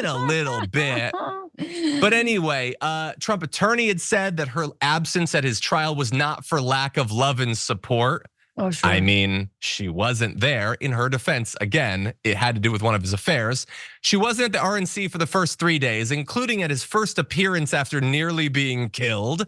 in a little bit. But anyway, Trump attorney had said that her absence at his trial was not for lack of love and support. Oh, sure. I mean, she wasn't there. In her defense, again, it had to do with one of his affairs. She wasn't at the RNC for the first 3 days, including at his first appearance after nearly being killed.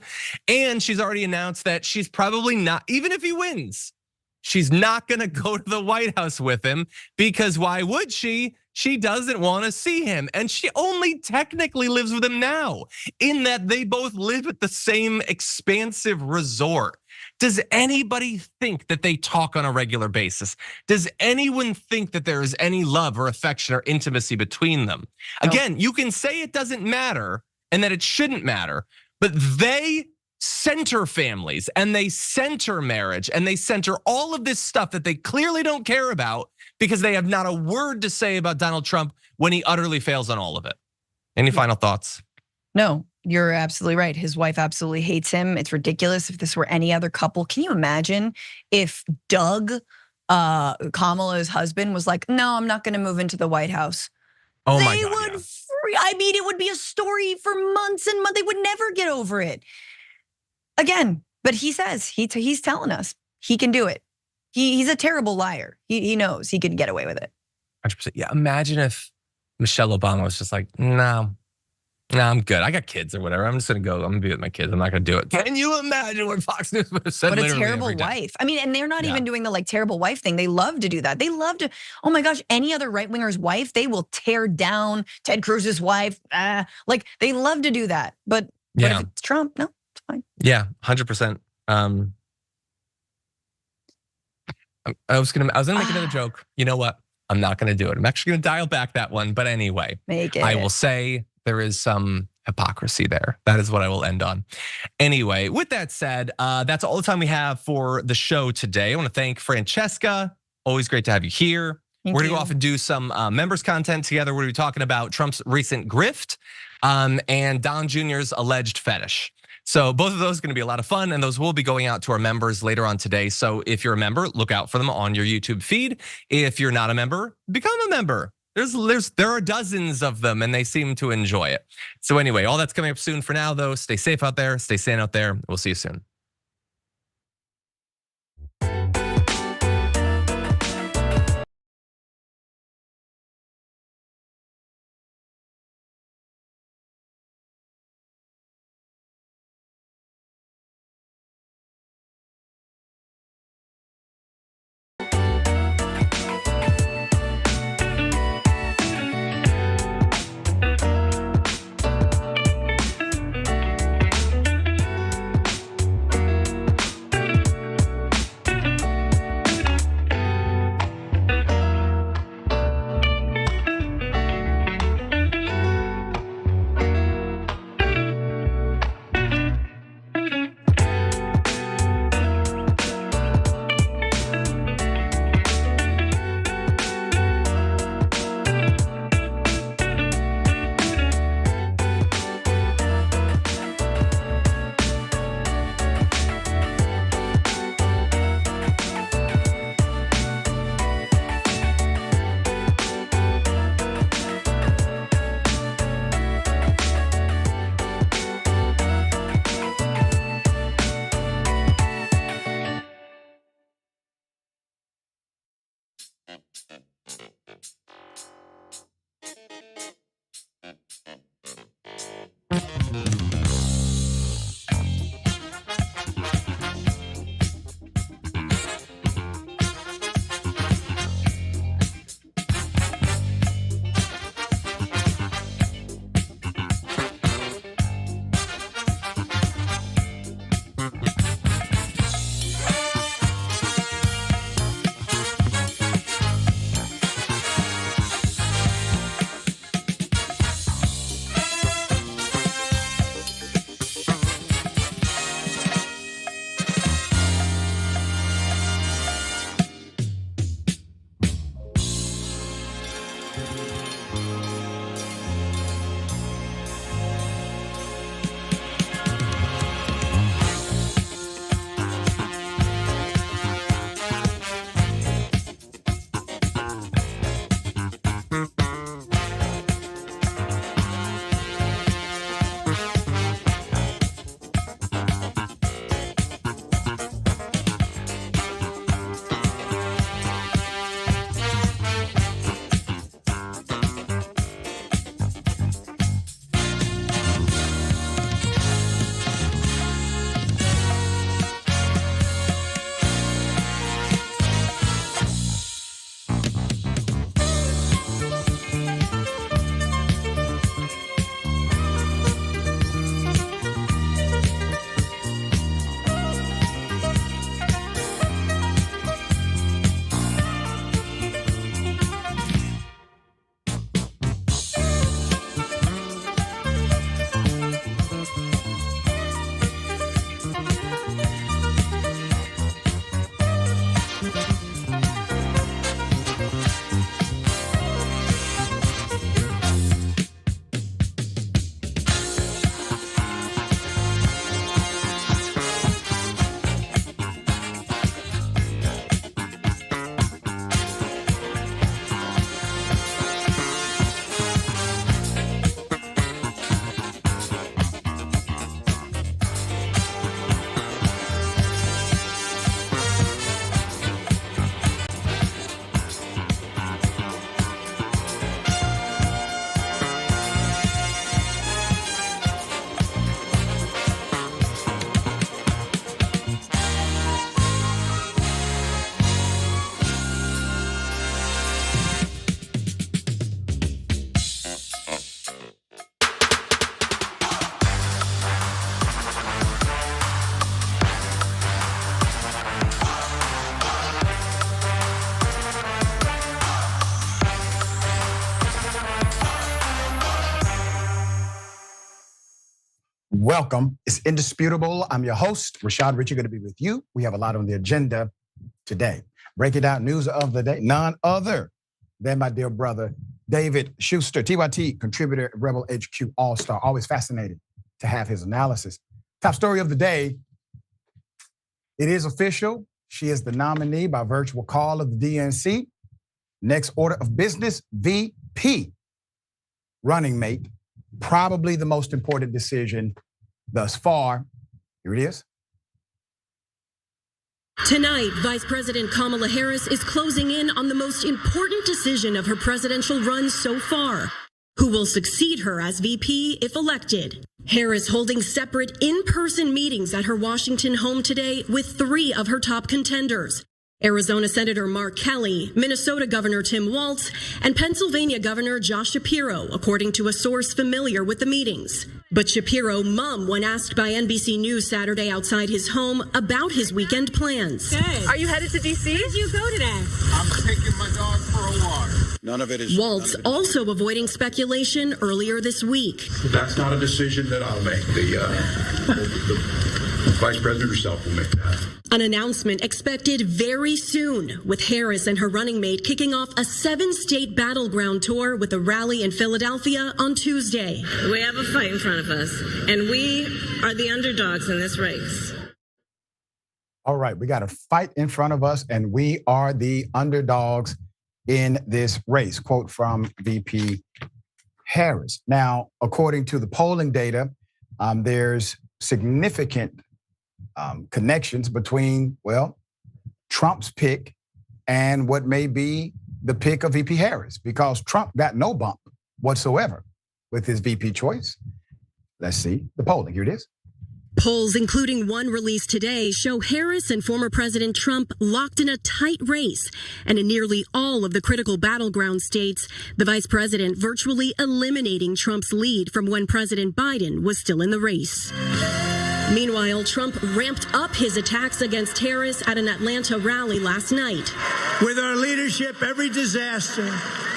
And she's already announced that she's probably not, even if he wins, she's not gonna go to the White House with him, because why would she? She doesn't wanna see him. And she only technically lives with him now, in that they both live at the same expansive resort. Does anybody think that they talk on a regular basis? Does anyone think that there is any love or affection or intimacy between them? Again, you can say it doesn't matter and that it shouldn't matter, but they center families and they center marriage and they center all of this stuff that they clearly don't care about, because they have not a word to say about Donald Trump when he utterly fails on all of it. Any final thoughts? No, you're absolutely right. His wife absolutely hates him. It's ridiculous if this were any other couple. Can you imagine if Doug, Kamala's husband, was like, no, I'm not gonna move into the White House? Oh my God, I mean, it would be a story for months and months. They would never get over it. Again, but he says, he's telling us he can do it. He's a terrible liar. He knows he can get away with it. 100%. Yeah, imagine if Michelle Obama was just like, no, I'm good. I got kids or whatever. I'm just gonna go. I'm gonna be with my kids. I'm not gonna do it. Can you imagine what Fox News would have said? What a terrible wife. I mean, and they're not even doing the like terrible wife thing. They love to do that. They love to, oh my gosh, any other right winger's wife, they will tear down Ted Cruz's wife. Like they love to do that. But if it's Trump, no, it's fine. Yeah, 100%. I was gonna make another joke. You know what? I'm not gonna do it. I'm actually gonna dial back that one. But anyway, make it. I will say there is some hypocrisy there. That is what I will end on. Anyway, with that said, that's all the time we have for the show today. I want to thank Francesca. Always great to have you here. We're gonna go off and do some members content together. We're gonna be talking about Trump's recent grift and Don Jr.'s alleged fetish. So both of those are gonna be a lot of fun, and those will be going out to our members later on today. So if you're a member, look out for them on your YouTube feed. If you're not a member, become a member. There are dozens of them and they seem to enjoy it. So anyway, all that's coming up soon. For now though, stay safe out there, stay sane out there. We'll see you soon. Welcome. It's indisputable. I'm your host, Rashad Richey, going to be with you. We have a lot on the agenda today. Breaking down news of the day, none other than my dear brother, David Shuster, TYT contributor, Rebel HQ All-Star. Always fascinated to have his analysis. Top story of the day. It is official. She is the nominee by virtual call of the DNC. Next order of business, VP, running mate. Probably the most important decision thus far. Here it is. Tonight, Vice President Kamala Harris is closing in on the most important decision of her presidential run so far. Who will succeed her as VP if elected? Harris holding separate in-person meetings at her Washington home today with 3 of her top contenders. Arizona Senator Mark Kelly, Minnesota Governor Tim Walz, and Pennsylvania Governor Josh Shapiro, according to a source familiar with the meetings. But Shapiro mum when asked by NBC News Saturday outside his home about his weekend plans. Good. Are you headed to D.C.? Where did you go today? I'm taking my dog for a walk. None of it is. Walz also avoiding speculation earlier this week. That's not a decision that I'll make. The vice president herself will make that. An announcement expected very soon, with Harris and her running mate kicking off a 7-state battleground tour with a rally in Philadelphia on Tuesday. We have a fight in front of us, and we are the underdogs in this race. All right, we got a fight in front of us, and we are the underdogs in this race. Quote from VP Harris. Now, according to the polling data, there's significant connections between, well, Trump's pick and what may be the pick of VP Harris, because Trump got no bump whatsoever with his VP choice. Let's see the polling. Here it is. Polls, including one released today, show Harris and former President Trump locked in a tight race. And in nearly all of the critical battleground states, the vice president virtually eliminating Trump's lead from when President Biden was still in the race. Meanwhile, Trump ramped up his attacks against Harris at an Atlanta rally last night. With our leadership, every disaster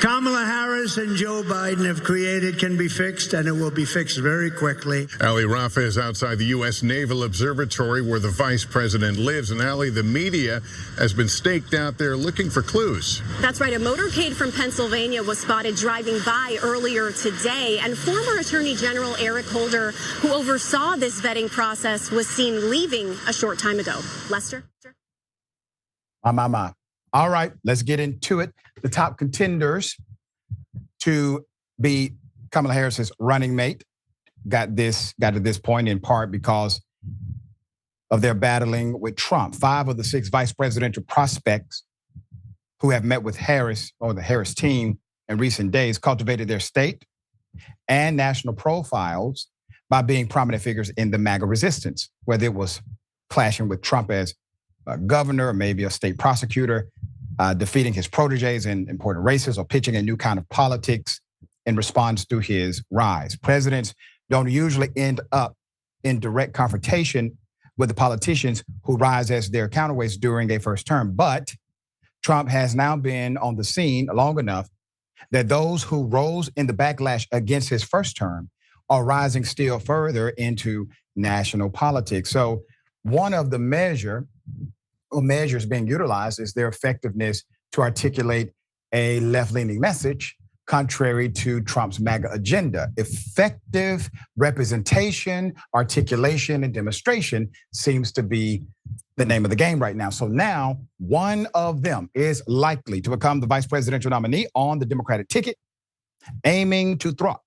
Kamala Harris and Joe Biden have created can be fixed, and it will be fixed very quickly. Ali Rafa is outside the U.S. Naval Observatory where the vice president lives. And Ali, the media has been staked out there looking for clues. That's right. A motorcade from Pennsylvania was spotted driving by earlier today. And former Attorney General Eric Holder, who oversaw this vetting process, was seen leaving a short time ago. Lester? My. All right, let's get into it. The top contenders to be Kamala Harris's running mate got to this point in part because of their battling with Trump. 5 of the 6 vice presidential prospects who have met with Harris or the Harris team in recent days cultivated their state and national profiles by being prominent figures in the MAGA resistance, whether it was clashing with Trump as a governor or maybe a state prosecutor, defeating his proteges in important races, or pitching a new kind of politics in response to his rise. Presidents don't usually end up in direct confrontation with the politicians who rise as their counterweights during a first term. But Trump has now been on the scene long enough that those who rose in the backlash against his first term are rising still further into national politics. So one of the measures being utilized is their effectiveness to articulate a left-leaning message contrary to Trump's MAGA agenda. Effective representation, articulation, and demonstration seems to be the name of the game right now. So now one of them is likely to become the vice presidential nominee on the Democratic ticket, aiming to thwart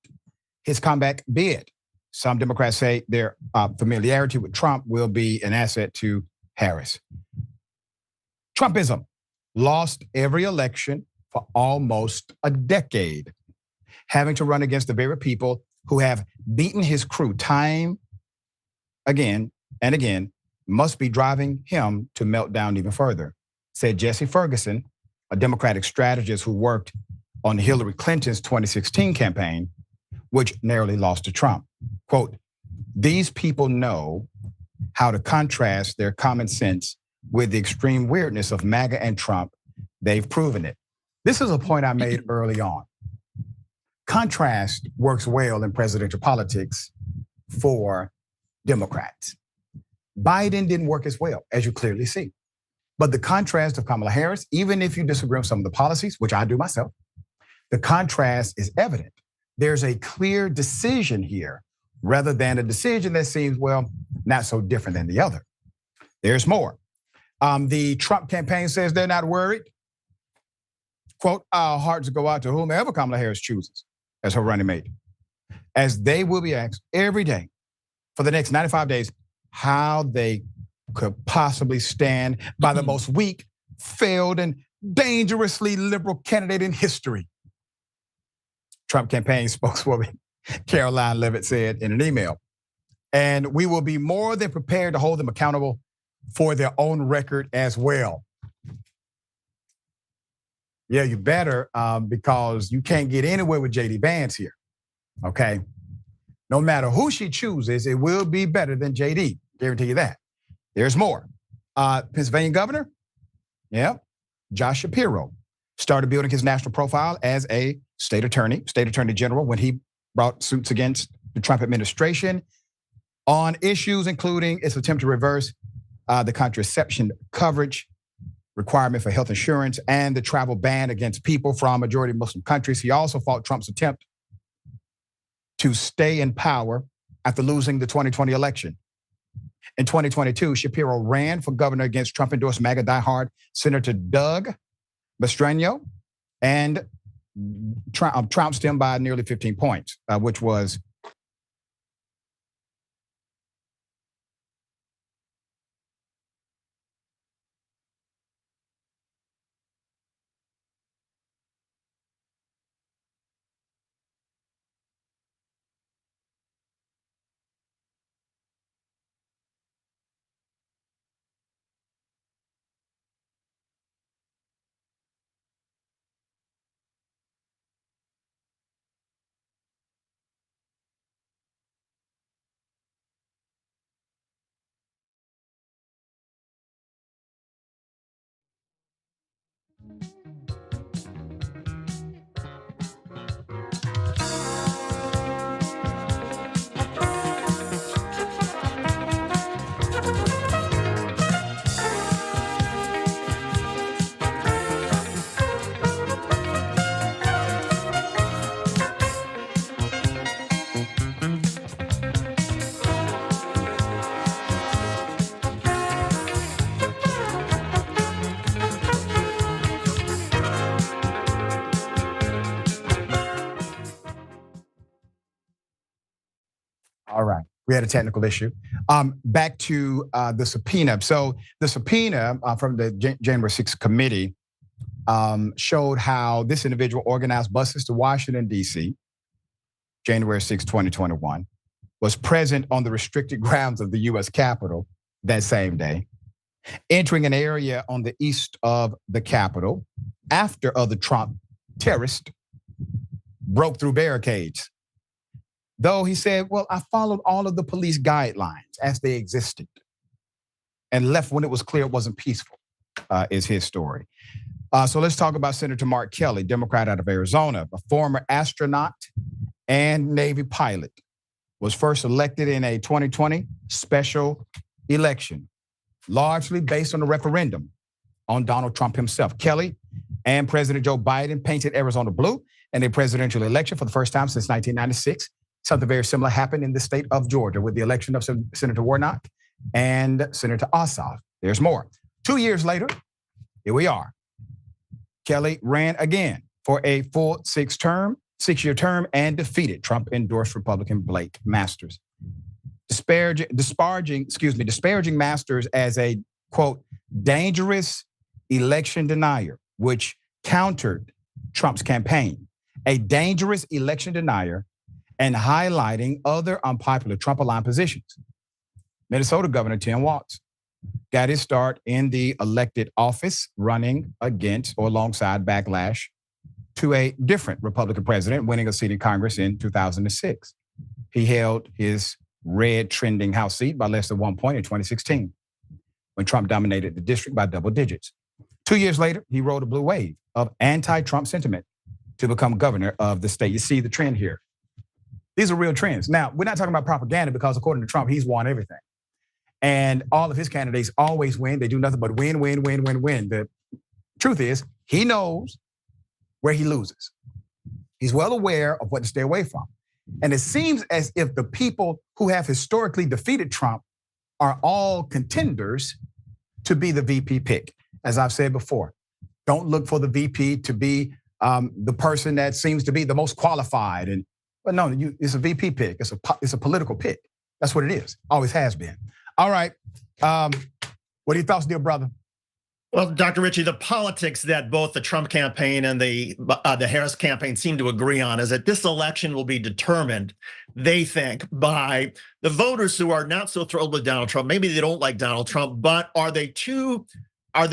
his comeback bid. Some Democrats say their familiarity with Trump will be an asset to Harris. Trumpism lost every election for almost a decade, having to run against the very people who have beaten his crew time again and again must be driving him to melt down even further, said Jesse Ferguson, a Democratic strategist who worked on Hillary Clinton's 2016 campaign, which narrowly lost to Trump. Quote, "These people know how to contrast their common sense with the extreme weirdness of MAGA and Trump. They've proven it." This is a point I made early on. Contrast works well in presidential politics for Democrats. Biden didn't work as well, as you clearly see. But the contrast of Kamala Harris, even if you disagree with some of the policies, which I do myself, the contrast is evident. There's a clear decision here rather than a decision that seems, well, not so different than the other. There's more. The Trump campaign says they're not worried. Quote, our hearts go out to whomever Kamala Harris chooses as her running mate, as they will be asked every day for the next 95 days how they could possibly stand by the most weak, failed, and dangerously liberal candidate in history. Trump campaign spokeswoman Caroline Leavitt said in an email. And we will be more than prepared to hold them accountable for their own record as well. Yeah, you better, because you can't get anywhere with JD Vance here, okay? No matter who she chooses, it will be better than JD, guarantee you that. There's more. Pennsylvania governor, yeah, Josh Shapiro started building his national profile as a state attorney general when he brought suits against the Trump administration on issues including its attempt to reverse the contraception coverage requirement for health insurance and the travel ban against people from majority Muslim countries. He also fought Trump's attempt to stay in power after losing the 2020 election. In 2022, Shapiro ran for governor against Trump-endorsed MAGA diehard Senator Doug Mastriano, and trounced him by nearly 15 points, which was all right. We had a technical issue. Back to the subpoena. So the subpoena from the January 6th committee showed how this individual organized buses to Washington, D.C., January 6, 2021, was present on the restricted grounds of the U.S. Capitol that same day, entering an area on the east of the Capitol after other Trump terrorists broke through barricades. Though he said, well, I followed all of the police guidelines as they existed and left when it was clear it wasn't peaceful, is his story. So let's talk about Senator Mark Kelly, Democrat out of Arizona, a former astronaut and Navy pilot, was first elected in a 2020 special election, largely based on a referendum on Donald Trump himself. Kelly and President Joe Biden painted Arizona blue in a presidential election for the first time since 1996. Something very similar happened in the state of Georgia with the election of Senator Warnock and Senator Ossoff. There's more. 2 years later, here we are. Kelly ran again for a full six-year term and defeated Trump-endorsed Republican Blake Masters. Disparaging Masters as a, quote, dangerous election denier, which countered Trump's campaign. A dangerous election denier and highlighting other unpopular Trump-aligned positions. Minnesota Governor Tim Walz got his start in the elected office running against or alongside backlash to a different Republican president winning a seat in Congress in 2006. He held his red trending House seat by less than 1 point in 2016 when Trump dominated the district by double digits. 2 years later, he rode a blue wave of anti-Trump sentiment to become governor of the state. You see the trend here. These are real trends. Now, we're not talking about propaganda because according to Trump, he's won everything. And all of his candidates always win. They do nothing but win, win, win, win, win. The truth is, he knows where he loses. He's well aware of what to stay away from. And it seems as if the people who have historically defeated Trump are all contenders to be the VP pick. As I've said before, don't look for the VP to be the person that seems to be the most qualified. But no, it's a VP pick. It's a political pick. That's what it is. Always has been. All right. What are your thoughts, dear brother? Well, Dr. Ritchie, the politics that both the Trump campaign and the Harris campaign seem to agree on is that this election will be determined, they think, by the voters who are not so thrilled with Donald Trump. Maybe they don't like Donald Trump, but are they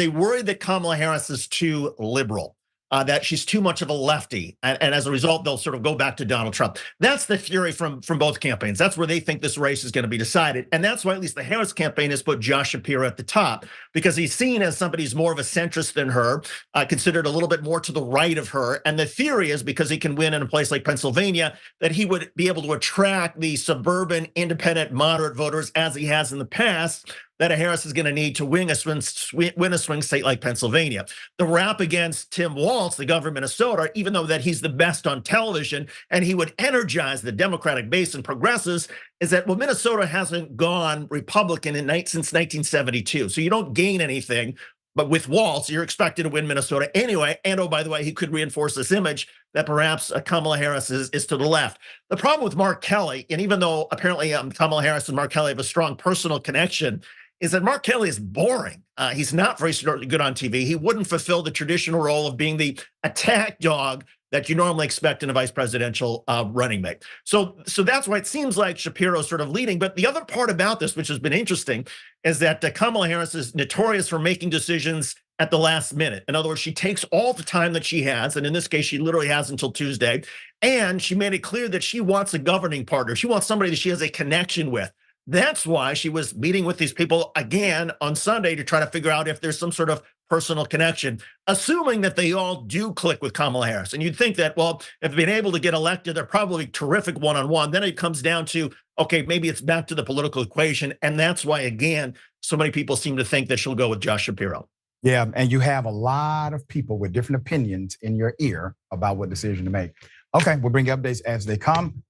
worried that Kamala Harris is too liberal? That she's too much of a lefty, and as a result, they'll sort of go back to Donald Trump. That's the fury from both campaigns. That's where they think this race is going to be decided, and that's why at least the Harris campaign has put Josh Shapiro at the top, because he's seen as somebody who's more of a centrist than her, considered a little bit more to the right of her, and the theory is because he can win in a place like Pennsylvania, that he would be able to attract the suburban, independent, moderate voters as he has in the past, that Harris is going to need to win a swing state like Pennsylvania. The rap against Tim Walz, the governor of Minnesota, even though that he's the best on television and he would energize the Democratic base and progressives, is that, well, Minnesota hasn't gone Republican since 1972. So you don't gain anything. But with Walz, you're expected to win Minnesota anyway. And oh, by the way, he could reinforce this image that perhaps Kamala Harris is to the left. The problem with Mark Kelly, and even though apparently Kamala Harris and Mark Kelly have a strong personal connection, is that Mark Kelly is boring. He's not very good on TV. He wouldn't fulfill the traditional role of being the attack dog that you normally expect in a vice presidential running mate. So that's why it seems like Shapiro's sort of leading. But the other part about this, which has been interesting, is that Kamala Harris is notorious for making decisions at the last minute. In other words, she takes all the time that she has, and in this case, she literally has until Tuesday, and she made it clear that she wants a governing partner. She wants somebody that she has a connection with. That's why she was meeting with these people again on Sunday to try to figure out if there's some sort of personal connection, assuming that they all do click with Kamala Harris. And you'd think that, well, if they've been able to get elected, they're probably terrific one-on-one. Then it comes down to, okay, maybe it's back to the political equation. And that's why, again, so many people seem to think that she'll go with Josh Shapiro. Yeah, and you have a lot of people with different opinions in your ear about what decision to make. Okay, we'll bring you updates as they come.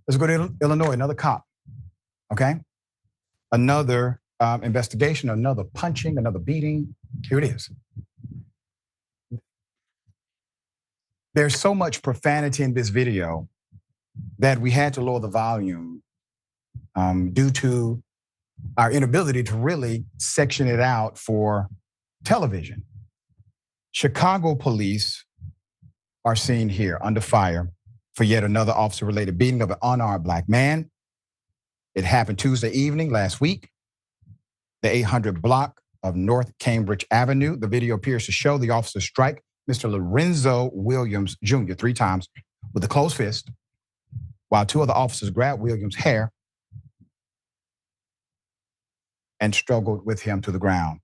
Let's go to Illinois, another cop. Okay, another investigation, another punching, another beating. Here it is. There's so much profanity in this video that we had to lower the volume due to our inability to really section it out for television. Chicago police are seen here under fire for yet another officer-related beating of an unarmed black man. It happened Tuesday evening last week, the 800 block of North Cambridge Avenue. The video appears to show the officer strike Mr. Lorenzo Williams Jr. 3 times with a closed fist, while 2 other officers grabbed Williams' hair and struggled with him to the ground.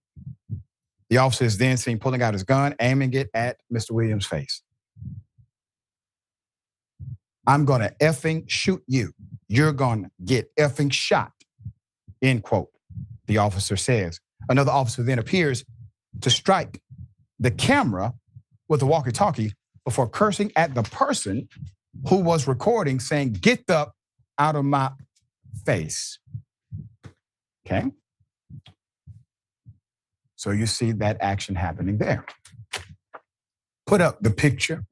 The officer is then seen pulling out his gun, aiming it at Mr. Williams' face. I'm gonna effing shoot you. You're gonna get effing shot, end quote, the officer says. Another officer then appears to strike the camera with a walkie-talkie before cursing at the person who was recording, saying, "Get the out of my face." Okay. So you see that action happening there. Put up the picture.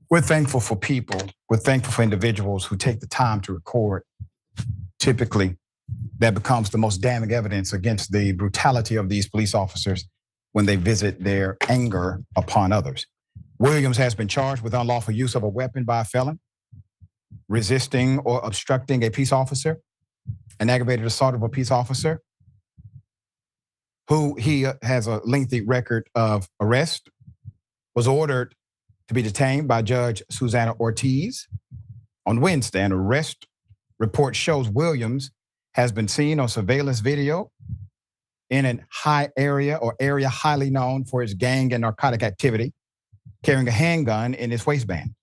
We're thankful for people. We're thankful for individuals who take the time to record. Typically, that becomes the most damning evidence against the brutality of these police officers when they visit their anger upon others. Williams has been charged with unlawful use of a weapon by a felon, resisting or obstructing a peace officer, an aggravated assault of a peace officer, who he has a lengthy record of arrest, was ordered to be detained by Judge Susanna Ortiz on Wednesday. An arrest report shows Williams has been seen on surveillance video in an area highly known for its gang and narcotic activity, carrying a handgun in his waistband.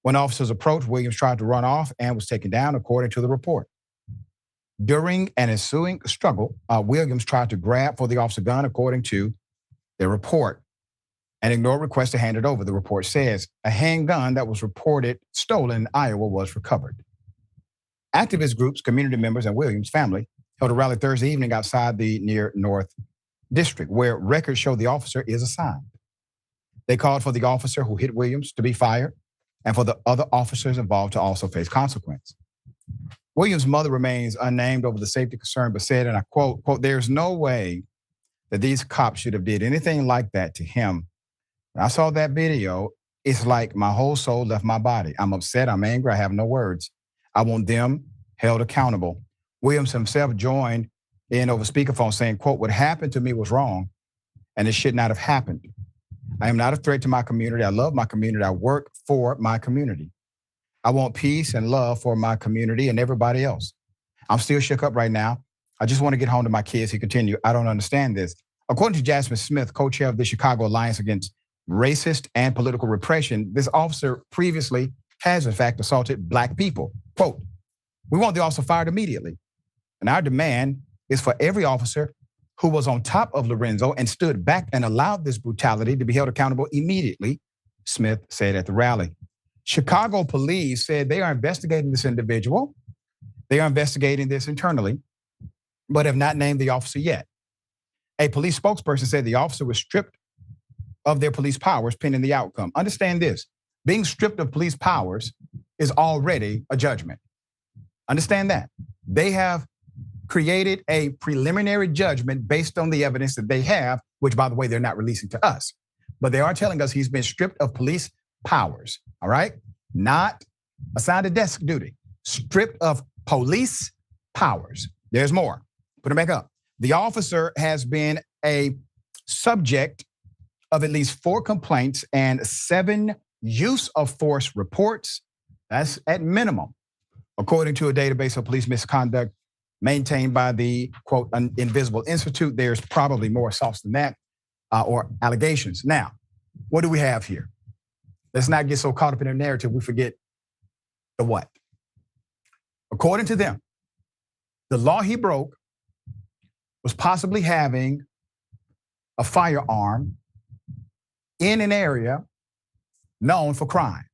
When officers approached, Williams tried to run off and was taken down, according to the report. During an ensuing struggle, Williams tried to grab for the officer gun, according to the report, and ignored requests to hand it over. The report says a handgun that was reported stolen in Iowa was recovered. Activist groups, community members, and Williams' family held a rally Thursday evening outside the near North District, where records show the officer is assigned. They called for the officer who hit Williams to be fired and for the other officers involved to also face consequence. Williams' mother remains unnamed over the safety concern, but said, and I quote, "There's no way that these cops should have did anything like that to him. When I saw that video, it's like my whole soul left my body. I'm upset, I'm angry, I have no words. I want them held accountable." Williams himself joined in over speakerphone saying, quote, "What happened to me was wrong and it should not have happened. I am not a threat to my community. I love my community. I work for my community. I want peace and love for my community and everybody else. I'm still shook up right now. I just want to get home to my kids." He continued, "I don't understand this." According to Jasmine Smith, co-chair of the Chicago Alliance Against Racist and Political Repression, this officer previously has in fact assaulted Black people. Quote, "We want the officer fired immediately. And our demand is for every officer who was on top of Lorenzo and stood back and allowed this brutality to be held accountable immediately," Smith said at the rally. Chicago police said they are investigating this individual. They are investigating this internally, but have not named the officer yet. A police spokesperson said the officer was stripped of their police powers pending the outcome. Understand this, being stripped of police powers is already a judgment. Understand that. They have created a preliminary judgment based on the evidence that they have, which by the way, they're not releasing to us. But they are telling us he's been stripped of police powers, all right? Not assigned to desk duty, stripped of police powers. There's more, put it back up. The officer has been a subject of at least 4 complaints and 7 use of force reports. That's at minimum, according to a database of police misconduct maintained by the, quote, Invisible Institute. There's probably more assaults than that or allegations. Now, what do we have here? Let's not get so caught up in their narrative we forget the what. According to them, the law he broke was possibly having a firearm in an area known for crime,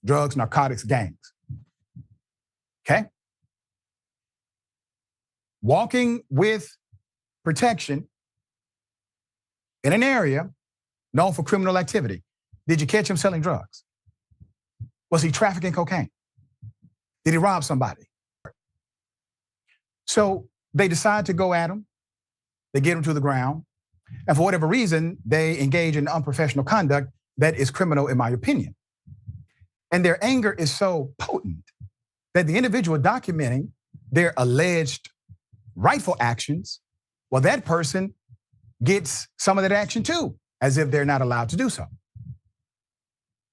drugs, narcotics, gangs. Okay? Walking with protection in an area known for criminal activity. Did you catch him selling drugs? Was he trafficking cocaine? Did he rob somebody? So they decide to go at him. They get him to the ground. And for whatever reason, they engage in unprofessional conduct that is criminal, in my opinion. And their anger is so potent that the individual documenting their alleged rightful actions, well, that person gets some of that action too, as if they're not allowed to do so.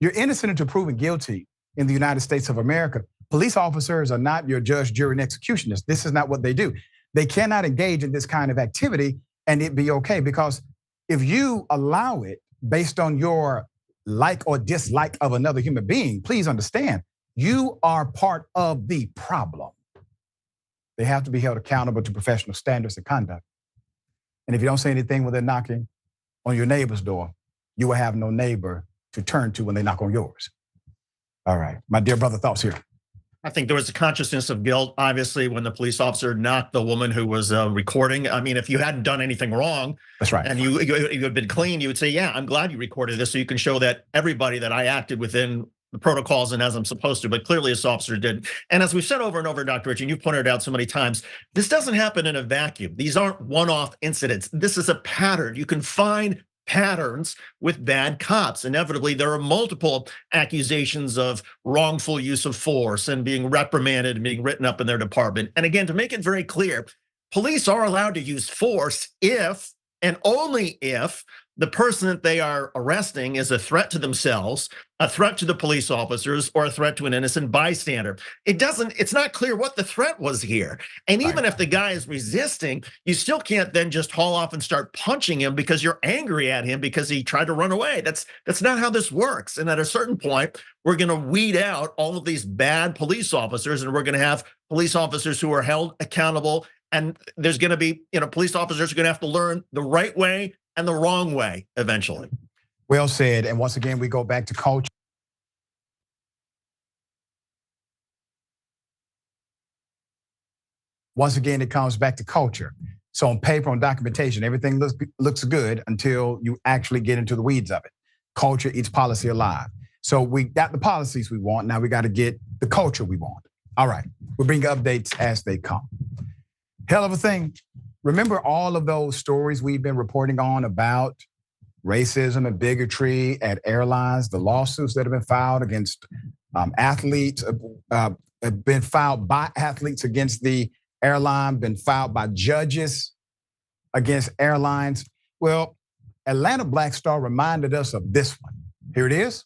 You're innocent until proven guilty in the United States of America. Police officers are not your judge, jury, and executioners. This is not what they do. They cannot engage in this kind of activity and it be okay, because if you allow it based on your like or dislike of another human being, please understand, you are part of the problem. They have to be held accountable to professional standards and conduct. And if you don't say anything when they're knocking on your neighbor's door, you will have no neighbor to turn to when they knock on yours. All right, my dear brother, thoughts here. I think there was a consciousness of guilt, obviously, when the police officer knocked the woman who was recording. I mean, if you hadn't done anything wrong, that's right, and you had been clean, you would say, yeah, I'm glad you recorded this so you can show that everybody that I acted within the protocols and as I'm supposed to, but clearly this officer did. And as we've said over and over, Dr. Richie, and you've pointed out so many times, this doesn't happen in a vacuum. These aren't one-off incidents. This is a pattern. You can find patterns with bad cops. Inevitably, there are multiple accusations of wrongful use of force and being reprimanded and being written up in their department. And again, to make it very clear, police are allowed to use force if and only if the person that they are arresting is a threat to themselves, a threat to the police officers, or a threat to an innocent bystander. It's not clear what the threat was here. And even if the guy is resisting, you still can't then just haul off and start punching him because you're angry at him because he tried to run away. That's not how this works. And at a certain point, we're gonna weed out all of these bad police officers, and we're gonna have police officers who are held accountable. And there's gonna be, police officers are gonna have to learn the right way and the wrong way eventually. Well said. And once again, we go back to culture. Once again, it comes back to culture. So on paper, on documentation, everything looks good until you actually get into the weeds of it. Culture eats policy alive. So we got the policies we want. Now we got to get the culture we want. All right, we'll bring updates as they come. Hell of a thing. Remember all of those stories we've been reporting on about racism and bigotry at airlines, the lawsuits that have been filed against athletes, have been filed by athletes against the airline, been filed by judges against airlines. Well, Atlanta Black Star reminded us of this one. Here it is.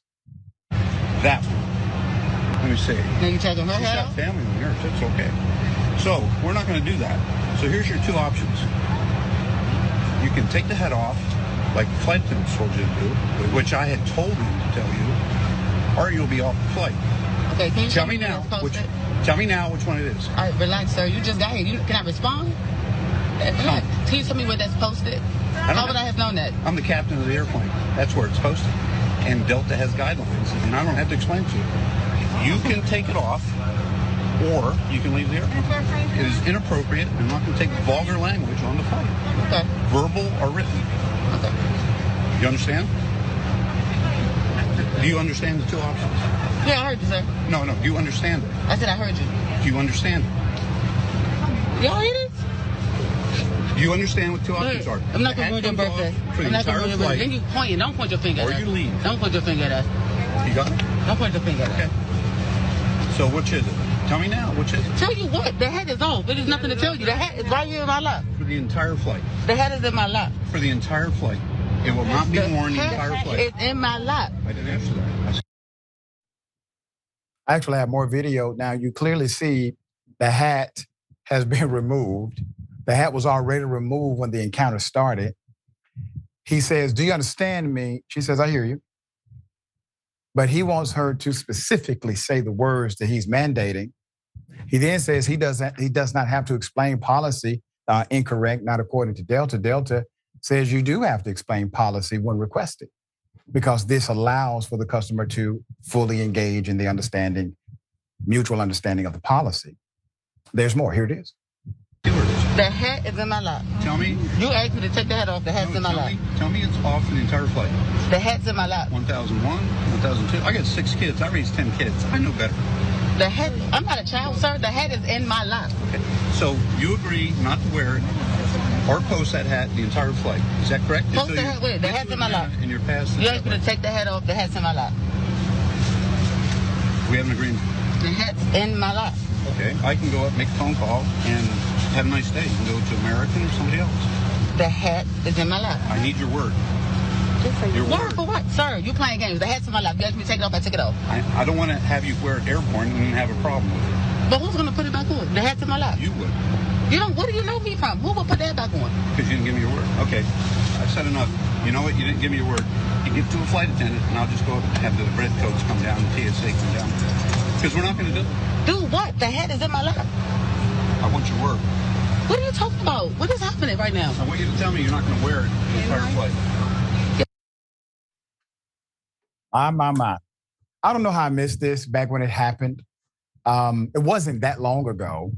That one. Let me see. Now you taking her She's head got off? family on yours. It's okay. So we're not going to do that. So here's your two options. You can take the head off, like the flight attendants told you to do, which I had told them to tell you, or you'll be off the flight. Okay, can you tell me now? Tell me now which one it is. All right, relax, sir. You just got here. Can I respond? Relax. Can you tell me where that's posted? How would I have known that? I'm the captain of the airplane. That's where it's posted. And Delta has guidelines, and I don't have to explain it to you. You can take it off, or you can leave the airplane. It is inappropriate. I'm not going to take vulgar language on the flight. Okay. Verbal or written. Okay. You understand? Do you understand the two options? Yeah, I heard you, sir. No. Do you understand it? I said I heard you. Do you understand it? Y'all hear this? Do you understand what two options are? I'm not going to ruin your birthday. For the entire flight. Then you pointing. Don't point your finger at us. Or you leave. Don't point your finger at us. You got it? Don't point your finger at us. Okay. So which is it? Tell me now, which is it? Tell you what, the hat is off. There's nothing to tell you. The hat is right here in my lap. For the entire flight. The hat is in my lap. For the entire flight. It will not be worn the entire flight. It's in my lap. I didn't answer that. I actually have more video. Now you clearly see the hat has been removed. The hat was already removed when the encounter started. He says, "Do you understand me?" She says, "I hear you." But he wants her to specifically say the words that he's mandating. He then says he does not have to explain policy incorrect, not according to Delta. Delta says you do have to explain policy when requested, because this allows for the customer to fully engage in the mutual understanding of the policy. There's more. Here it is. The hat is in my lap. Tell me. You asked me to take the hat off. The hat's in my lap. Tell me it's off for the entire flight. The hat's in my lap. 1001, 1002. I got 6 kids. I raised 10 kids. I know better. The hat, I'm not a child, sir. The hat is in my lap. Okay. So you agree not to wear it or post that hat the entire flight. Is that correct? Post the hat with it. The hat's in my lap. And you're past. You asked me to take the hat off. The hat's in my lap. We have an agreement. The hat's in my lap. Okay. I can go up, make a phone call, and have a nice day. You can go to American or somebody else. The hat is in my lap. I need your word. Your word for what? Sir, you playing games. The hat's in my lap. You asked me to take it off, I took it off. I don't want to have you wear it airborne and have a problem with it. But who's going to put it back on? The hat's in my lap. You would. You don't, where do you know me from? Who will put that back on? Because you didn't give me your word. Okay. I've said enough. You know what? You didn't give me your word. You give it to a flight attendant, and I'll just go up and have the red coats come down, the TSA come down. Because we're not going to do it. Do what? The hat is in my lap. I want your word. What are you talking about? What is happening right now? I want you to tell me you're not going to wear it the entire flight. My. I don't know how I missed this back when it happened. It wasn't that long ago,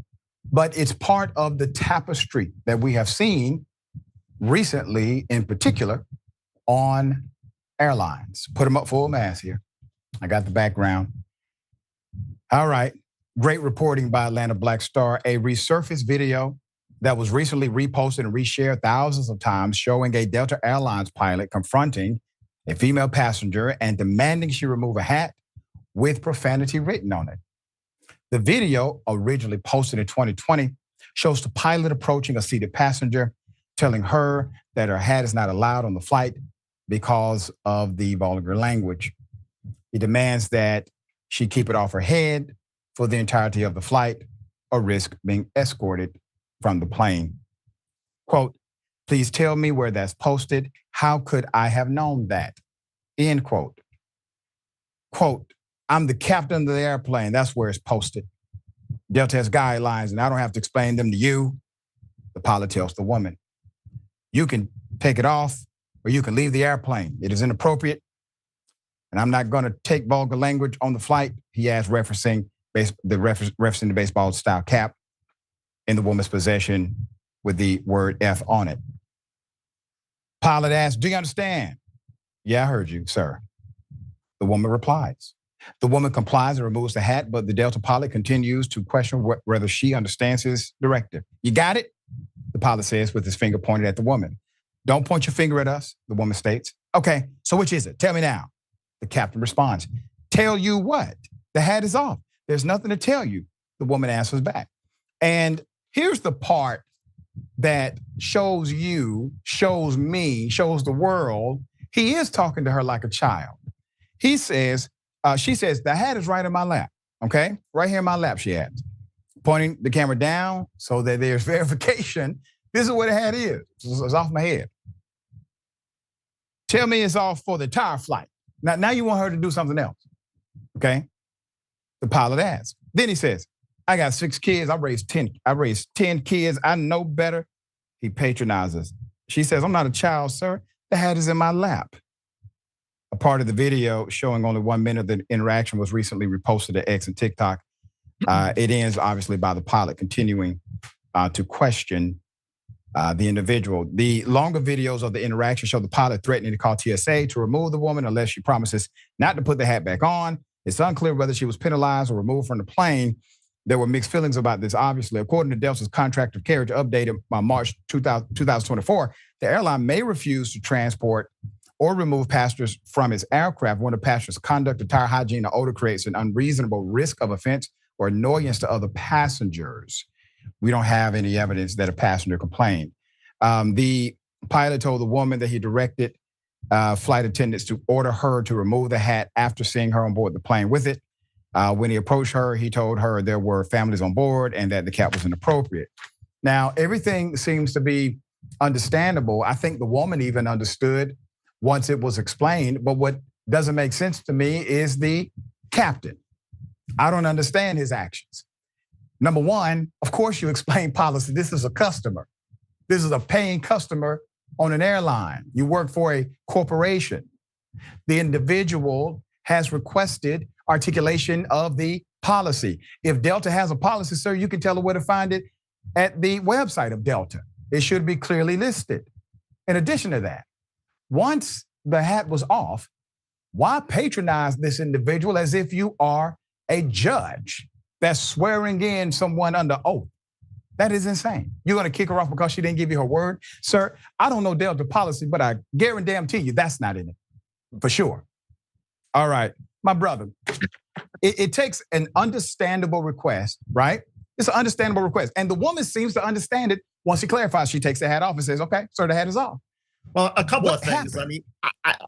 but it's part of the tapestry that we have seen recently, in particular, on airlines. Put them up full mass here. I got the background. All right. Great reporting by Atlanta Black Star. A resurfaced video that was recently reposted and reshared thousands of times showing a Delta Airlines pilot confronting a female passenger and demanding she remove a hat with profanity written on it. The video, originally posted in 2020, shows the pilot approaching a seated passenger, telling her that her hat is not allowed on the flight, because of the vulgar language. He demands that she keep it off her head for the entirety of the flight or risk being escorted from the plane. Quote, please tell me where that's posted. How could I have known that? End quote. Quote, I'm the captain of the airplane. That's where it's posted. Delta has guidelines and I don't have to explain them to you. The pilot tells the woman, you can take it off or you can leave the airplane. It is inappropriate. And I'm not going to take vulgar language on the flight. He adds, referencing the baseball style cap in the woman's possession with the word F on it. Pilot asks, do you understand? Yeah, I heard you, sir. The woman replies. The woman complies and removes the hat, but the Delta pilot continues to question whether she understands his directive. You got it? The pilot says with his finger pointed at the woman. Don't point your finger at us, the woman states. Okay, so which is it? Tell me now. The captain responds. Tell you what? The hat is off. There's nothing to tell you, the woman answers back. And here's the part that shows you, shows me, shows the world, he is talking to her like a child. He says, she says, the hat is right in my lap, okay? Right here in my lap, she adds, pointing the camera down so that there's verification. This is where the hat is. It's off my head. Tell me it's off for the entire flight. Now you want her to do something else, okay? The pilot asks. Then he says, I got 6 kids. I raised 10 kids. I know better. He patronizes. She says, I'm not a child, sir. The hat is in my lap. A part of the video showing only 1 minute of the interaction was recently reposted to X and TikTok. It ends obviously by the pilot continuing to question the individual. The longer videos of the interaction show the pilot threatening to call TSA to remove the woman unless she promises not to put the hat back on. It's unclear whether she was penalized or removed from the plane. There were mixed feelings about this, obviously. According to Delta's contract of carriage updated by March 2024, the airline may refuse to transport or remove passengers from its aircraft when the passenger's conduct, attire, hygiene, or odor creates an unreasonable risk of offense or annoyance to other passengers. We don't have any evidence that a passenger complained. The pilot told the woman that he directed flight attendants to order her to remove the hat after seeing her on board the plane with it. When he approached her, he told her there were families on board and that the cap was inappropriate. Now, everything seems to be understandable. I think the woman even understood once it was explained, but what doesn't make sense to me is the captain. I don't understand his actions. Number one, of course you explain policy. This is a customer. This is a paying customer on an airline. You work for a corporation. The individual has requested articulation of the policy. If Delta has a policy, sir, you can tell her where to find it at the website of Delta. It should be clearly listed. In addition to that, once the hat was off, why patronize this individual as if you are a judge that's swearing in someone under oath? That is insane. You're gonna kick her off because she didn't give you her word? Sir, I don't know Delta policy, but I guarantee you that's not in it, for sure. All right, my brother, it takes an understandable request, right? It's an understandable request. And the woman seems to understand it. Once she clarifies, she takes the hat off and says, okay, sir, the hat is off. Well, a couple of things. I mean,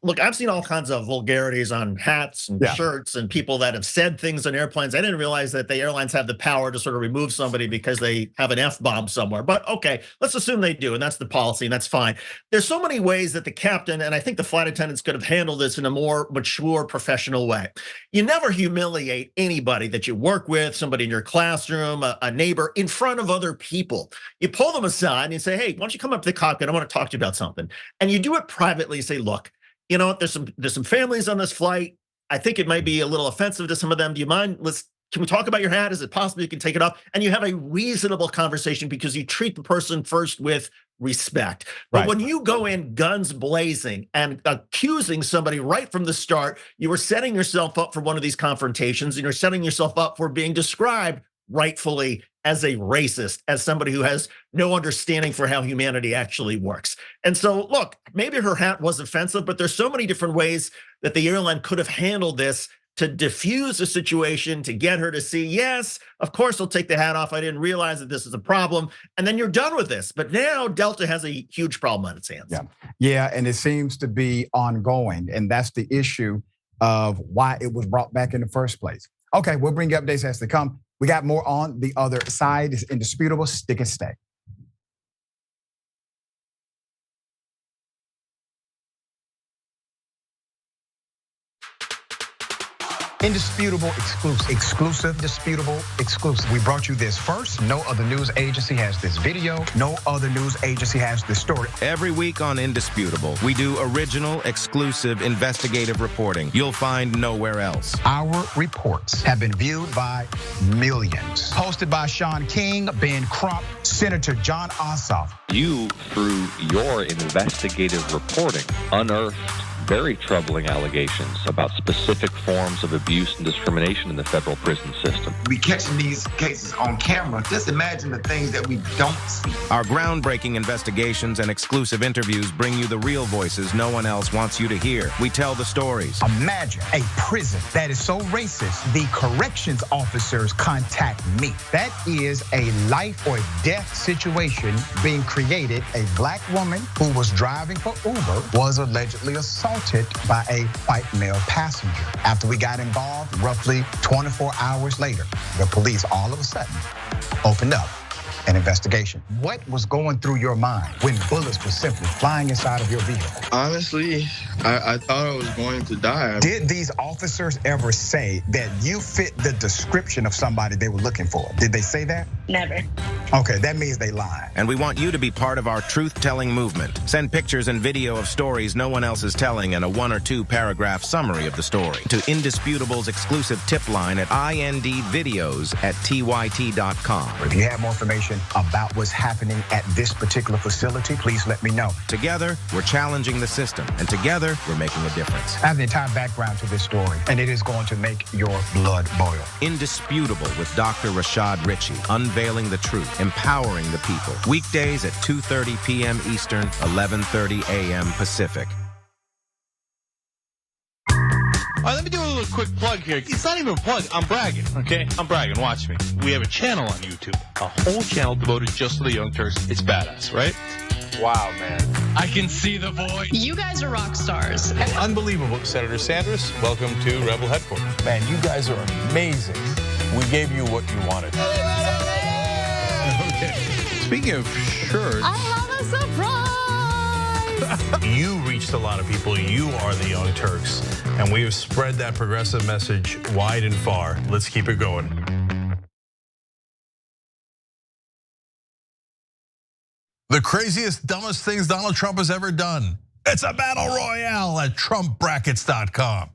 look, I've seen all kinds of vulgarities on hats and shirts and people that have said things on airplanes. I didn't realize that the airlines have the power to sort of remove somebody because they have an F-bomb somewhere. But okay, let's assume they do, and that's the policy, and that's fine. There's so many ways that the captain, and I think the flight attendants could have handled this in a more mature, professional way. You never humiliate anybody that you work with, somebody in your classroom, a neighbor, in front of other people. You pull them aside and you say, hey, why don't you come up to the cockpit? I want to talk to you about something. And you do it privately. Say, look, you know what? There's some families on this flight. I think it might be a little offensive to some of them. Do you mind? Can we talk about your hat? Is it possible you can take it off? And you have a reasonable conversation because you treat the person first with respect. But when you go in guns blazing and accusing somebody right from the start, you are setting yourself up for one of these confrontations, and you're setting yourself up for being described rightfully as a racist, as somebody who has no understanding for how humanity actually works. And so, look, maybe her hat was offensive, but there's so many different ways that the airline could have handled this to diffuse the situation, to get her to see, yes, of course I'll take the hat off. I didn't realize that this is a problem. And then you're done with this. But now Delta has a huge problem on its hands. Yeah, and it seems to be ongoing. And that's the issue of why it was brought back in the first place. Okay, we'll bring you updates as they come. We got more on the other side. It's indisputable. Stick and stay. Indisputable, exclusive, disputable, exclusive. We brought you this first. No other news agency has this video. No other news agency has this story. Every week on Indisputable, we do original, exclusive, investigative reporting you'll find nowhere else. Our reports have been viewed by millions. Hosted by Sean King, Ben Crump, Senator John Ossoff. You, through your investigative reporting, unearthed very troubling allegations about specific forms of abuse and discrimination in the federal prison system. We catching these cases on camera. Just imagine the things that we don't see. Our groundbreaking investigations and exclusive interviews bring you the real voices no one else wants you to hear. We tell the stories. Imagine a prison that is so racist, the corrections officers contact me. That is a life or death situation being created. A black woman who was driving for Uber was allegedly assaulted by a white male passenger. After we got involved, roughly 24 hours later, the police all of a sudden opened up an investigation. What was going through your mind when bullets were simply flying inside of your vehicle? Honestly, I thought I was going to die. Did these officers ever say that you fit the description of somebody they were looking for? Did they say that? Never. Okay, that means they lied. And we want you to be part of our truth-telling movement. Send pictures and video of stories no one else is telling and a 1 or 2 paragraph summary of the story to Indisputable's exclusive tip line at indvideos@tyt.com. If you have more information about what's happening at this particular facility, please let me know. Together, we're challenging the system, and together, we're making a difference. I have the entire background to this story, and it is going to make your blood boil. Indisputable with Dr. Rashad Ritchie, unveiling the truth, empowering the people. Weekdays at 2:30 p.m. Eastern, 11:30 a.m. Pacific. All right, let me do a little quick plug here. It's not even a plug. I'm bragging, okay? I'm bragging. Watch me. We have a channel on YouTube, a whole channel devoted just to the Young Turks. It's badass, right? Wow, man. I can see the voice. You guys are rock stars. Unbelievable. Senator Sanders, welcome to Rebel Headquarters. Man, you guys are amazing. We gave you what you wanted. Okay. Speaking of shirts. I have a surprise. You reached a lot of people. You are the Young Turks. And we have spread that progressive message wide and far. Let's keep it going. The craziest, dumbest things Donald Trump has ever done. It's a battle royale at TrumpBrackets.com.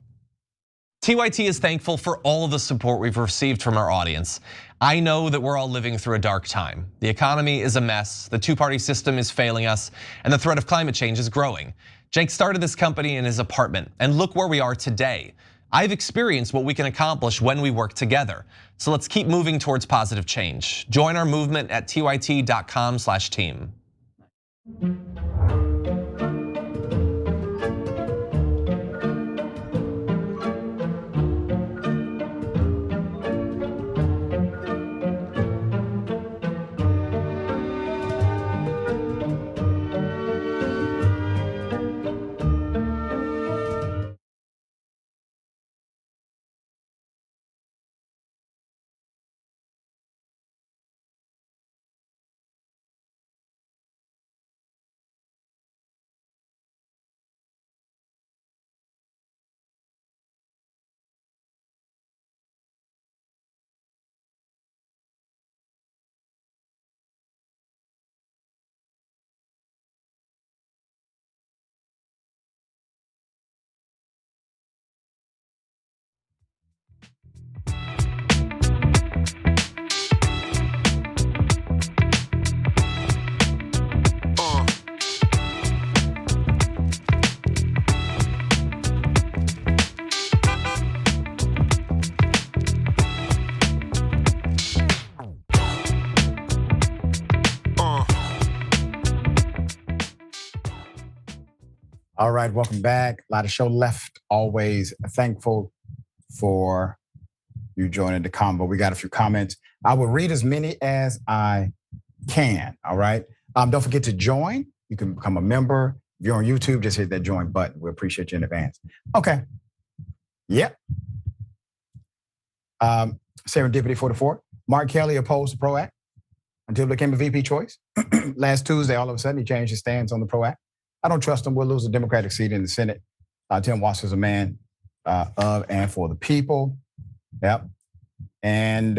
TYT is thankful for all of the support we've received from our audience. I know that we're all living through a dark time. The economy is a mess, the two-party system is failing us, and the threat of climate change is growing. Jake started this company in his apartment, and look where we are today. I've experienced what we can accomplish when we work together. So let's keep moving towards positive change. Join our movement at tyt.com/team. All right, welcome back. A lot of show left. Always thankful for you joining the combo. We got a few comments. I will read as many as I can, all right? Don't forget to join. You can become a member. If you're on YouTube, just hit that join button. We appreciate you in advance. Okay. Yep. Serendipity 44. Mark Kelly opposed to PRO Act until it became a VP choice. Last Tuesday, all of a sudden, he changed his stance on the PRO Act. I don't trust him. We'll lose a Democratic seat in the Senate. Tim Walsh is a man of and for the people. Yep. And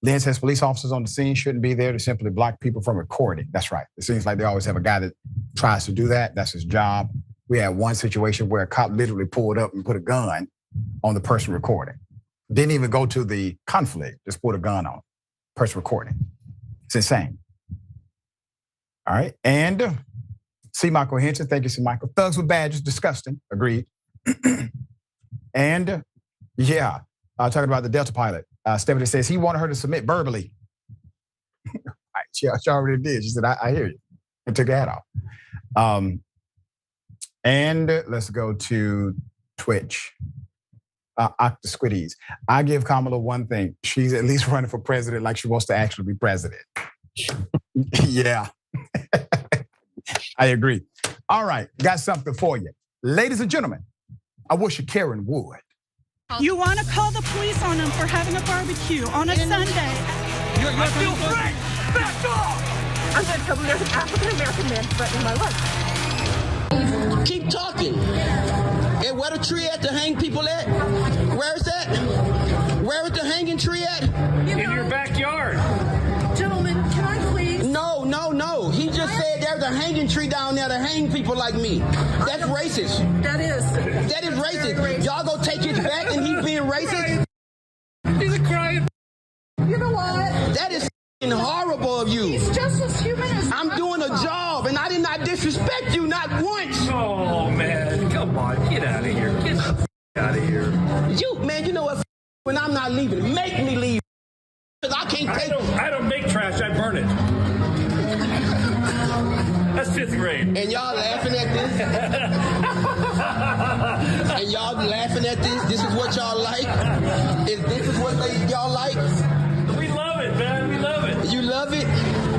Lynn says police officers on the scene shouldn't be there to simply block people from recording. That's right. It seems like they always have a guy that tries to do that. That's his job. We had one situation where a cop literally pulled up and put a gun on the person recording. Didn't even go to the conflict, just put a gun on the person recording. It's insane. All right. And C. Michael Henson, thank you, C. Michael. Thugs with badges, disgusting. Agreed. And yeah, talking about the Delta pilot. Stephanie says he wanted her to submit verbally. She already did. She said, I hear you. And took her hat off. And let's go to Twitch. Octosquidies. I give Kamala one thing. She's at least running for president like she wants to actually be president. Yeah. I agree. All right, got something for you. Ladies and gentlemen, I wish you Karen would. You want to call the police on them for having a barbecue on a Sunday. I feel free! Back off! I'm going to tell them there's an African-American man threatening my life. Keep talking. And where the tree at to hang people at? Where is that? Where is the hanging tree at? In your backyard. Gentlemen, can I please? No. He just said there's a hanging tree down there to hang people like me. That's racist. That is racist. Y'all go take his back and he's being racist? He's a crying. You know what? That is horrible of you. He's just as human as I'm doing a job and I did not disrespect you not once. Oh man, come on, get out of here. Get the out of here. You know what? When I'm not leaving, make me leave. Because I can't take it. I don't make trash, I burn it. That's 5th grade. And y'all laughing at this? And y'all laughing at this? This is what y'all like? This is what y'all like? We love it, man. We love it. You love it?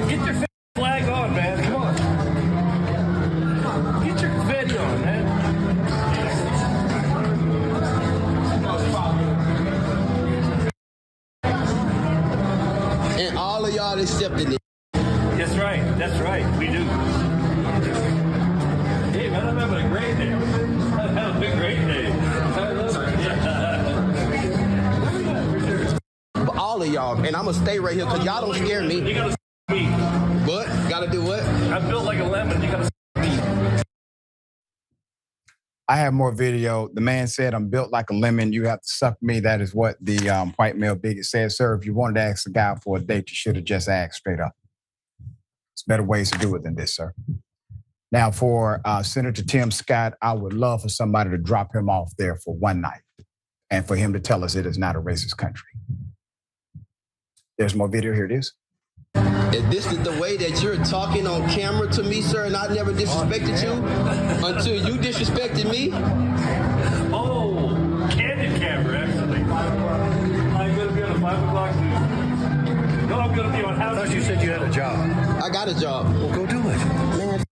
Get your flag on, man. Come on. Get your confetti on, man. And all of y'all accepted it. That's right. That's right. We do. Hey, man, I'm having a great day. I'm having a great day. I love it. Yeah. For all of y'all, and I'm going to stay right here because y'all don't scare me. You got to me. What? Got to do what? I'm built like a lemon. You got to me. I have more video. The man said, I'm built like a lemon. You have to suck me. That is what the white male bigot said. Sir, if you wanted to ask a guy for a date, you should have just asked straight up. There's better ways to do it than this, sir. Now, for Senator Tim Scott, I would love for somebody to drop him off there for one night and for him to tell us it is not a racist country. There's more video. Here it is. If this is the way that you're talking on camera to me, sir, and I never disrespected you until you disrespected me. Oh, candid camera, actually. I'm going to be on a 5 o'clock news. No, I'm going to be on House. I thought you said you had a job. I got a job. Well, go do it. Man,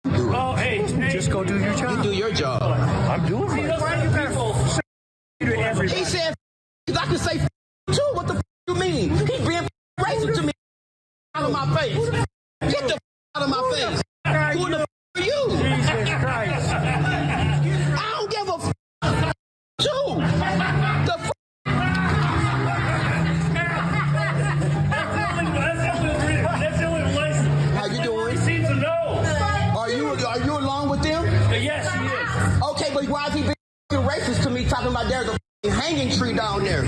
oh, hey. Just go do your job. You do your job. I'm doing my job. Why are you people to everybody? He said, I can say too. What the you mean? He being racist to me. Out of my face. Get the out of my face. Who the are you? Jesus Christ. I don't give a too. The That's the only license. How you doing? He seems to know. Are you along with them? Yes, he is. Okay, but why is he being racist to me talking about there's a hanging tree down there?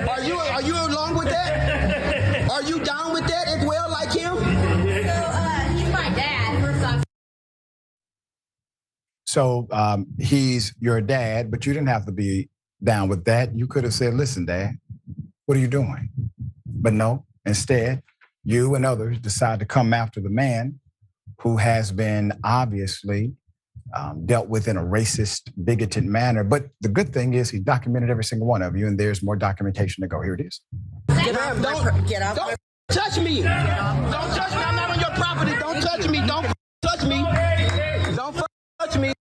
Are you along with that? Are you down with that as well, like him? So he's my dad, first off. So he's your dad, but you didn't have to be down with that. You could have said, listen, Dad, what are you doing? But no, instead, you and others decide to come after the man who has been obviously dealt with in a racist, bigoted manner. But the good thing is he documented every single one of you, and there's more documentation to go. Here it is. Get off. Don't touch me. Don't touch me. I'm not on your property. Don't touch me. Don't touch me. Don't touch me.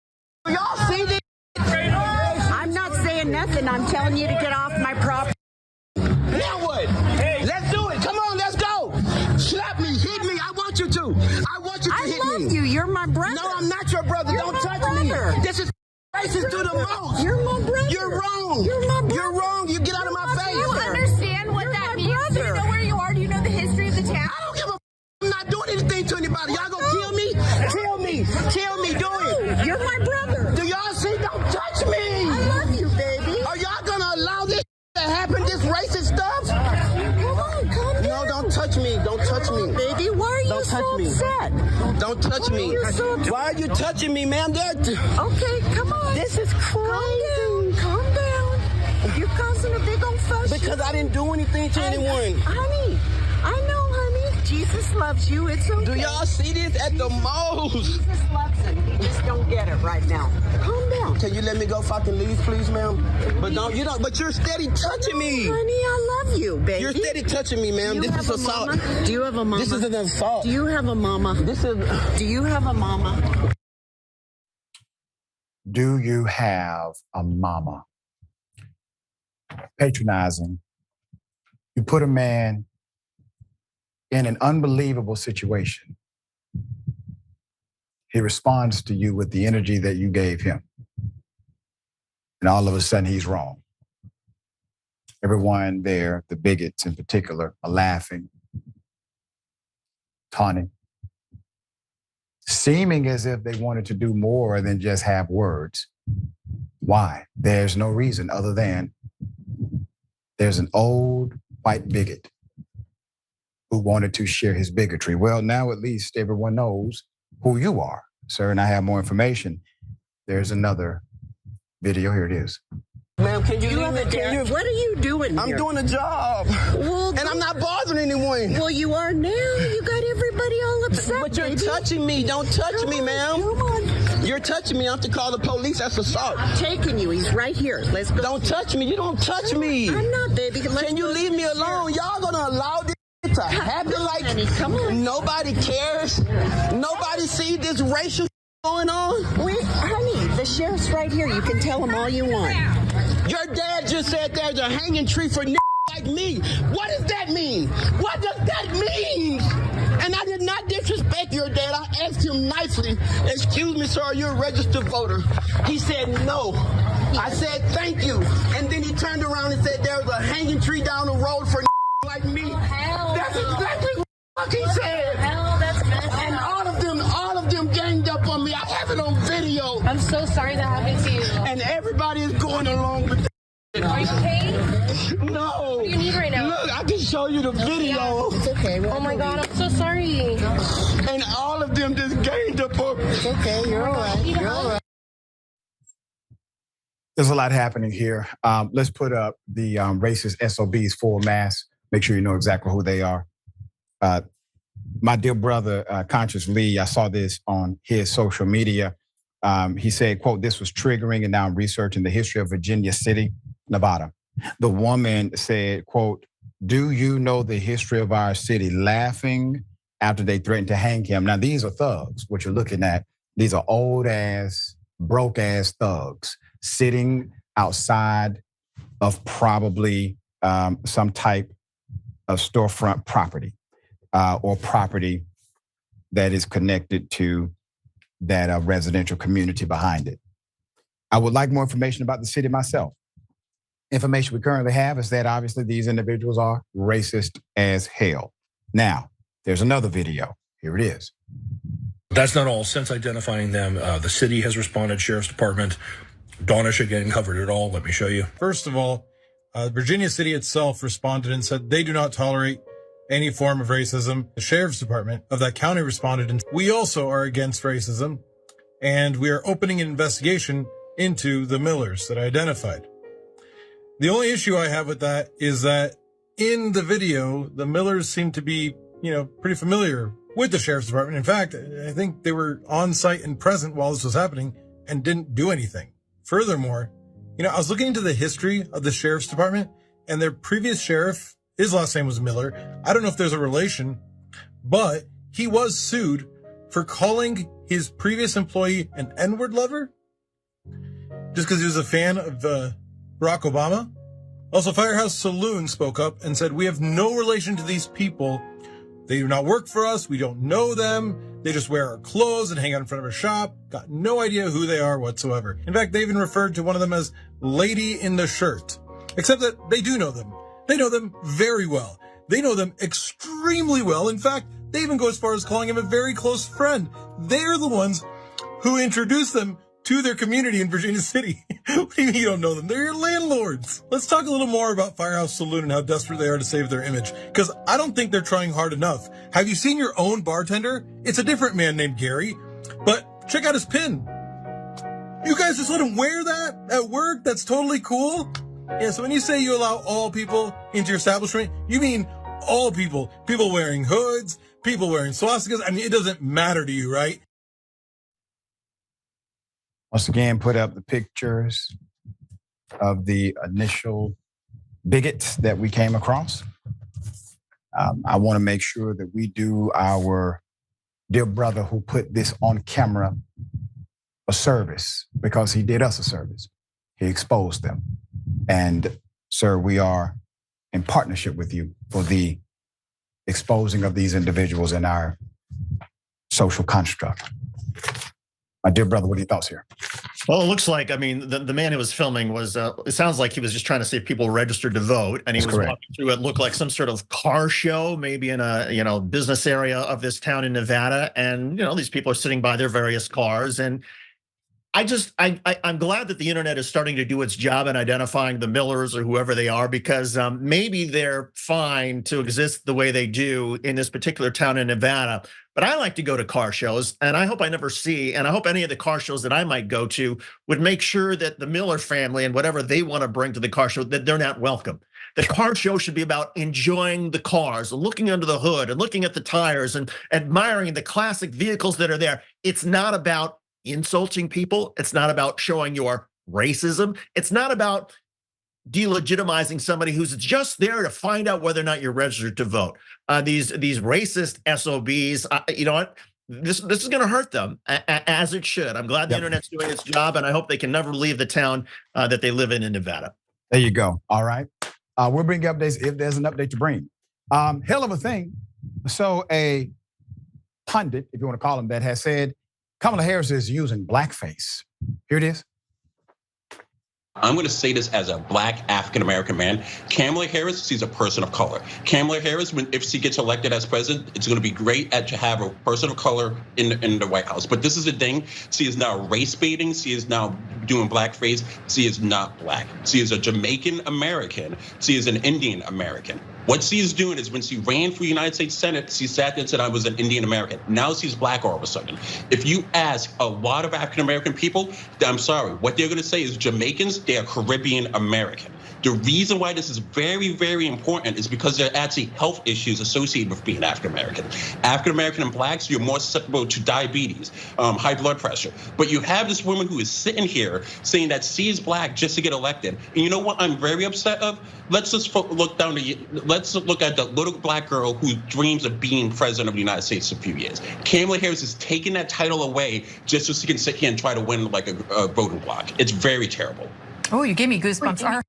Y'all see this? I'm not saying nothing. I'm telling you to get off my property. Now what? Let's do it. Come on, let's go. Slap me, hit me. I want you to. I want you to hit me. I love you. You're my brother. No, I'm not your brother. Don't touch me. This is racist to the most. You're my brother. You're wrong. You're my brother. You're wrong. You get out of my face. Do you understand what that means? Do you know where you are? Do you know the history of the town? I don't give a I'm not doing anything to anybody. Y'all gonna kill me? Kill me. Kill me. Do it. You're my brother. Do y'all see? Don't touch me. I love you, baby. Are y'all gonna allow this to happen? This racist stuff? Come on, calm down. No, don't touch me. Don't touch me. Baby, why are you so upset? Don't touch me. Why are you touching me, ma'am? Okay, come on. This is crazy. Calm down. You're causing a big old fuss. Because I didn't do anything to anyone. Honey, I know, honey. Jesus loves you. It's okay. Do y'all see this at the most? Jesus loves him. He just don't get it right now. Calm down. Can you let me go fucking leave, please, ma'am? But but you're steady touching me. Honey, I love you, baby. You're steady touching me, ma'am. This is assault. Do you have a mama? This is an assault. Do you have a mama? Do you have a mama? Do you have a mama? Patronizing. You put a man in an unbelievable situation. He responds to you with the energy that you gave him. And all of a sudden, he's wrong. Everyone there, the bigots in particular, are laughing, taunting, seeming as if they wanted to do more than just have words. Why? There's no reason other than there's an old white bigot who wanted to share his bigotry. Well, now at least everyone knows who you are, sir, and I have more information. There's another video. Here it is. Ma'am, can you leave me? What are you doing here? I'm doing a job. Well, and I'm not bothering anyone. Well, you are now. You got everybody all upset. But you're touching me. Don't touch me, ma'am. Come on. You're touching me. I have to call the police. That's assault. I'm taking you. He's right here. Let's go. Don't touch me. You don't touch me. I'm not, baby. Can you leave me alone? Y'all gonna allow this to happen like come on. Nobody cares? Nobody see this racial going on? Honey, the sheriff's right here. You can tell him all you want. Your dad just said there's a hanging tree for like me. What does that mean? What does that mean? And I did not disrespect your dad. I asked him nicely, excuse me, sir, are you a registered voter? He said no. I said thank you. And then he turned around and said there was a hanging tree down the road for like me. That's exactly what he said. And all of them ganged up on me. I have it on video. I'm so sorry that happened to you. And everybody is going along with it. Are you okay? No. What do you need right now? Look, I can show you the video. It's okay. Oh my God, I'm so sorry. And all of them just ganged up on me. It's okay. You're all right. You're all right. There's a lot happening here. Let's put up the racist SOBs full mass. Make sure you know exactly who they are. My dear brother, Conscious Lee, I saw this on his social media. He said, quote, this was triggering, and now I'm researching the history of Virginia City, Nevada. The woman said, quote, do you know the history of our city? Laughing after they threatened to hang him. Now, these are thugs, what you're looking at. These are old ass, broke ass thugs sitting outside of probably some type of storefront property or property that is connected to that residential community behind it. I would like more information about the city myself. Information we currently have is that obviously these individuals are racist as hell. Now, there's another video. Here it is. That's not all. Since identifying them, the city has responded, Sheriff's Department. Dawnish again covered it all. Let me show you. First of all, Virginia City itself responded and said they do not tolerate any form of racism. The Sheriff's Department of that county responded and we also are against racism, and we are opening an investigation into the Millers that I identified. The only issue I have with that is that in the video, the Millers seem to be, pretty familiar with the sheriff's department. In fact, I think they were on site and present while this was happening and didn't do anything. Furthermore, I was looking into the history of the sheriff's department, and their previous sheriff, his last name was Miller. I don't know if there's a relation, but he was sued for calling his previous employee an N-word lover just because he was a fan of Barack Obama. Also, Firehouse Saloon spoke up and said, "We have no relation to these people. They do not work for us. We don't know them. They just wear our clothes and hang out in front of our shop. Got no idea who they are whatsoever." In fact, they even referred to one of them as Lady in the Shirt. Except that they do know them. They know them very well. They know them extremely well. In fact, they even go as far as calling him a very close friend. They're the ones who introduced them to their community in Virginia City. What do you mean you don't know them? They're your landlords. Let's talk a little more about Firehouse Saloon and how desperate they are to save their image, because I don't think they're trying hard enough. Have you seen your own bartender? It's a different man named Gary, but check out his pin. You guys just let him wear that at work? That's totally cool. Yeah, so when you say you allow all people into your establishment, you mean all people. People wearing hoods, people wearing swastikas. I mean, it doesn't matter to you, right? Once again, put up the pictures of the initial bigots that we came across. I want to make sure that we do our dear brother who put this on camera a service, because he did us a service. He exposed them. And sir, we are in partnership with you for the exposing of these individuals in our social construct. My dear brother, what are your thoughts here? Well, it looks like, the man who was filming was, it sounds like he was just trying to see if people registered to vote. And he was walking through, it looked like some sort of car show, maybe in a, business area of this town in Nevada. And, these people are sitting by their various cars. And I'm glad that the internet is starting to do its job in identifying the Millers or whoever they are, because maybe they're fine to exist the way they do in this particular town in Nevada. But I like to go to car shows, and I hope I never see, and I hope any of the car shows that I might go to would make sure that the Miller family and whatever they want to bring to the car show, that they're not welcome. The car show should be about enjoying the cars and looking under the hood and looking at the tires and admiring the classic vehicles that are there. It's not about insulting people. It's not about showing your racism. It's not about delegitimizing somebody who's just there to find out whether or not you're registered to vote. These racist SOBs, you know what? This is going to hurt them, as it should. I'm glad the internet's doing its job, and I hope they can never leave the town that they live in Nevada. There you go. All right. We'll bring updates if there's an update to bring. Hell of a thing. So a pundit, if you want to call him that, has said Kamala Harris is using blackface. Here it is. I'm going to say this as a black African-American man. Kamala Harris, she's a person of color. Kamala Harris, if she gets elected as president, it's going to be great to have a person of color in the White House. But this is the thing. She is now race baiting. She is now doing blackface. She is not black. She is a Jamaican American. She is an Indian American. What she is doing is when she ran for the United States Senate, she sat there and said, I was an Indian American. Now she's black all of a sudden. If you ask a lot of African American people, I'm sorry, what they're going to say is Jamaicans, they are Caribbean American. The reason why this is very, very important is because there are actually health issues associated with being African American. African American and blacks, you're more susceptible to diabetes, high blood pressure. But you have this woman who is sitting here saying that she is black just to get elected. And you know what I'm very upset of? Let's just look at the little black girl who dreams of being president of the United States in a few years. Kamala Harris is taking that title away just so she can sit here and try to win like a voting block. It's very terrible. Oh, you gave me goosebumps.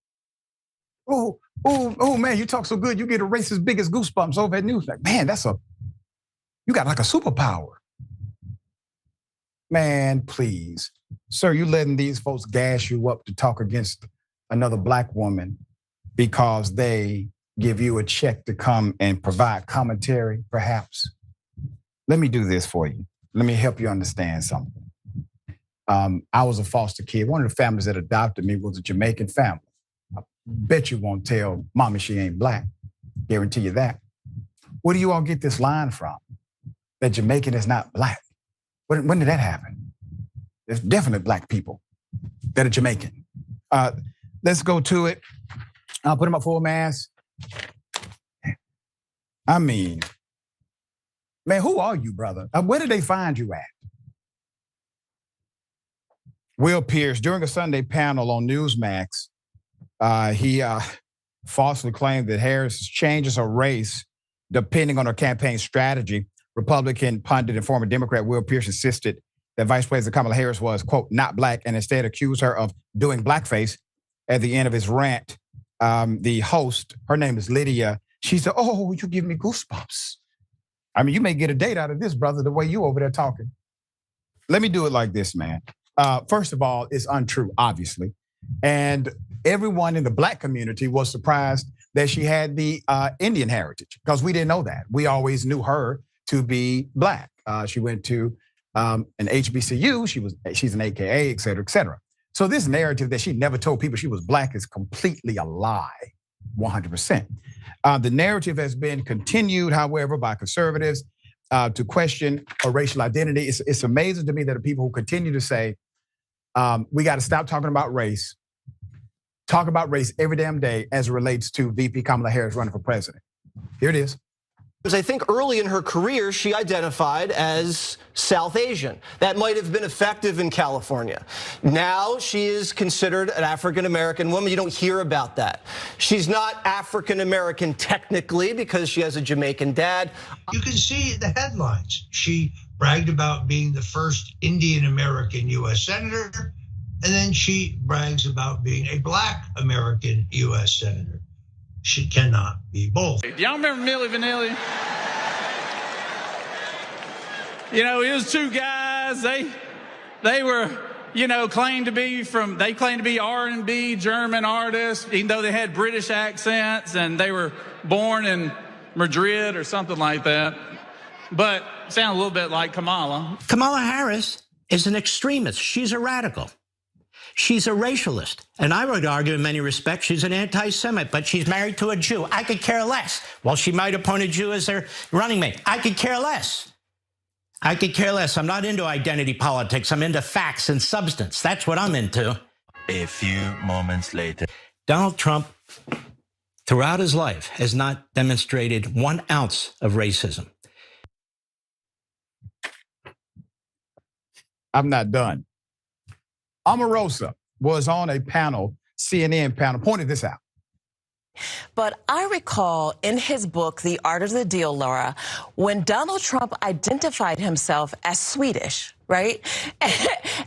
Oh, man, you talk so good. You get a racist's biggest goosebumps over at Newsmax. Man, you got like a superpower. Man, please. Sir, you letting these folks gas you up to talk against another black woman because they give you a check to come and provide commentary, perhaps? Let me do this for you. Let me help you understand something. I was a foster kid. One of the families that adopted me was a Jamaican family. I bet you won't tell mommy she ain't black. Guarantee you that. Where do you all get this line from? That Jamaican is not black. When did that happen? There's definitely black people that are Jamaican. Let's go to it. I'll put them up full mass. I mean, Man, who are you, brother? Where did they find you at? Will Pierce, during a Sunday panel on Newsmax, he falsely claimed that Harris changes her race depending on her campaign strategy. Republican pundit and former Democrat Will Pierce insisted that Vice President Kamala Harris was, quote, not black, and instead accused her of doing blackface. At the end of his rant, the host, her name is Lydia, she said, oh, you give me goosebumps. I mean, you may get a date out of this, brother, the way you over there talking. Let me do it like this, man. First of all, it's untrue, obviously. And everyone in the black community was surprised that she had the Indian heritage, because we didn't know that. We always knew her to be black. She went to an HBCU, she's an AKA, et cetera, et cetera. So this narrative that she never told people she was black is completely a lie, 100%. The narrative has been continued, however, by conservatives to question her racial identity. It's amazing to me that the people who continue to say, we got to stop talking about race, talk about race every damn day as it relates to VP Kamala Harris running for president. Here it is. I think early in her career, she identified as South Asian. That might have been effective in California. Now she is considered an African-American woman. You don't hear about that. She's not African-American technically because she has a Jamaican dad. You can see the headlines. She bragged about being the first Indian-American US Senator, and then she brags about being a Black American US Senator. She cannot be both. Y'all remember Milli Vanilli? You know, it was two guys. They were, claimed to be R&B German artists, even though they had British accents, and they were born in Madrid or something like that. But sound a little bit like Kamala. Kamala Harris is an extremist. She's a radical. She's a racialist. And I would argue in many respects she's an anti-Semite, but she's married to a Jew. I could care less. Well, she might appoint a Jew as their running mate. I could care less. I could care less. I'm not into identity politics. I'm into facts and substance. That's what I'm into. A few moments later. Donald Trump, throughout his life, has not demonstrated 1 ounce of racism. I'm not done. Omarosa was on a panel, CNN panel, pointed this out. But I recall in his book, The Art of the Deal, Laura, when Donald Trump identified himself as Swedish, right?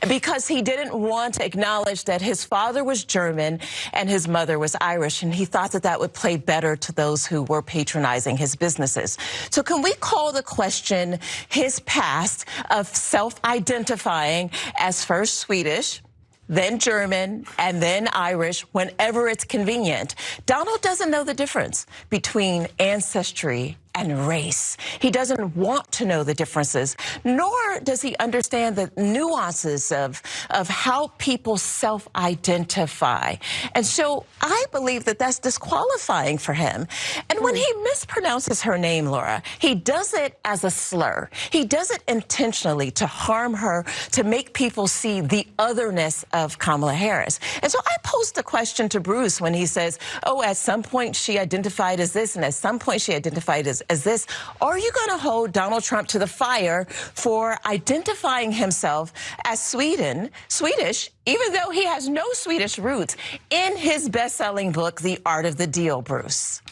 Because he didn't want to acknowledge that his father was German and his mother was Irish, and he thought that that would play better to those who were patronizing his businesses. So can we call the question his past of self-identifying as first Swedish, then German, and then Irish whenever it's convenient? Donald doesn't know the difference between ancestry and race. He doesn't want to know the differences, nor does he understand the nuances of how people self-identify. And so I believe that that's disqualifying for him. And when he mispronounces her name, Laura, he does it as a slur. He does it intentionally to harm her, to make people see the otherness of Kamala Harris. And so I posed the question to Bruce when he says, oh, at some point she identified as this, and at some point she identified as this. Are you going to hold Donald Trump to the fire for identifying himself as Swedish, even though he has no Swedish roots, in his best-selling book, The Art of the Deal, Bruce?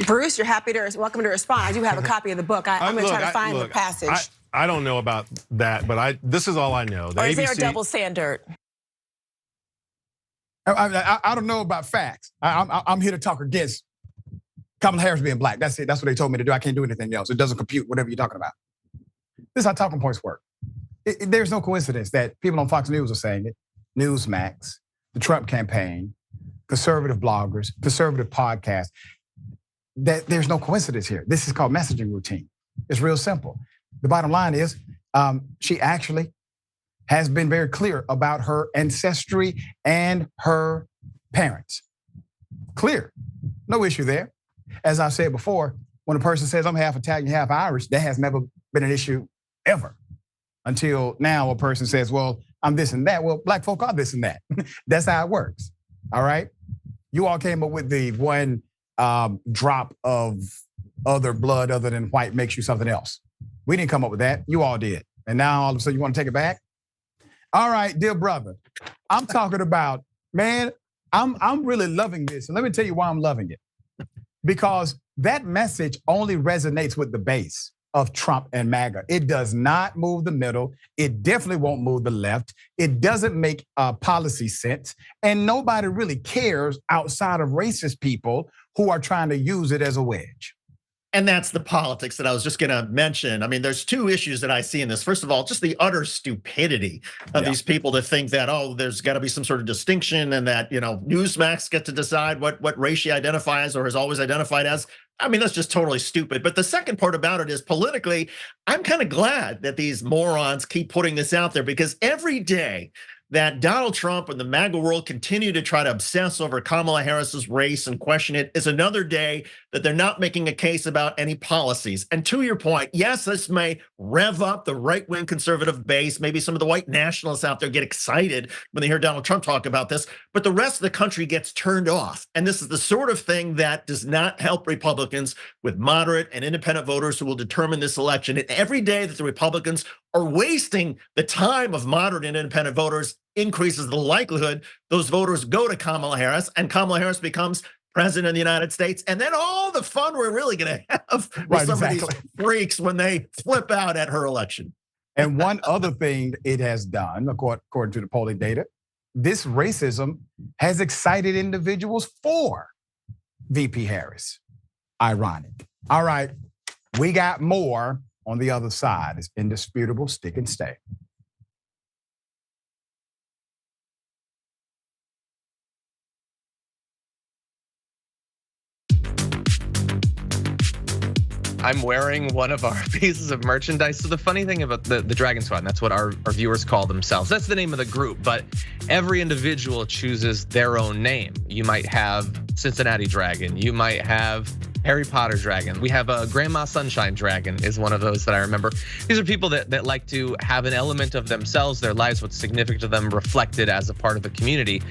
Bruce, you're welcome to respond. I do have a copy of the book. I'm going to try to find the passage. I don't know about that, but this is all I know. Or is there a double standard? I don't know about facts. I'm here to talk against Kamala Harris being black. That's it. That's what they told me to do. I can't do anything else. It doesn't compute whatever you're talking about. This is how talking points work. There's no coincidence that people on Fox News are saying it. Newsmax, the Trump campaign, conservative bloggers, conservative podcasts. That there's no coincidence here. This is called messaging routine. It's real simple. The bottom line is she actually has been very clear about her ancestry and her parents. Clear. No issue there. As I've said before, when a person says I'm half Italian, half Irish, that has never been an issue ever. Until now, a person says, well, I'm this and that. Well, black folk are this and that. That's how it works, all right? You all came up with the one drop of other blood other than white makes you something else. We didn't come up with that. You all did. And now all of a sudden you want to take it back? All right, dear brother. I'm talking about, man, I'm really loving this. And let me tell you why I'm loving it. Because that message only resonates with the base of Trump and MAGA. It does not move the middle. It definitely won't move the left. It doesn't make policy sense. And nobody really cares outside of racist people who are trying to use it as a wedge. And that's the politics that I was just going to mention. I mean, there's two issues that I see in this. First of all, just the utter stupidity of these people to think that, oh, there's got to be some sort of distinction and that, Newsmax get to decide what race she identifies or has always identified as. I mean, that's just totally stupid. But the second part about it is politically, I'm kind of glad that these morons keep putting this out there, because every day that Donald Trump and the MAGA world continue to try to obsess over Kamala Harris's race and question it is another day that they're not making a case about any policies. And to your point, yes, this may rev up the right-wing conservative base. Maybe some of the white nationalists out there get excited when they hear Donald Trump talk about this, but the rest of the country gets turned off. And this is the sort of thing that does not help Republicans with moderate and independent voters who will determine this election. And every day that the Republicans are wasting the time of moderate and independent voters increases the likelihood those voters go to Kamala Harris, and Kamala Harris becomes president of the United States. And then all the fun we're really going to have with some of these freaks when they flip out at her election. And one other thing it has done, according to the polling data, this racism has excited individuals for VP Harris. Ironic. All right, we got more on the other side. It's indisputable. Stick and stay. I'm wearing one of our pieces of merchandise. So the funny thing about the Dragon Squad, and that's what our viewers call themselves. That's the name of the group, but every individual chooses their own name. You might have Cincinnati Dragon. You might have Harry Potter Dragon. We have a Grandma Sunshine Dragon is one of those that I remember. These are people that like to have an element of themselves, their lives, what's significant to them reflected as a part of the community.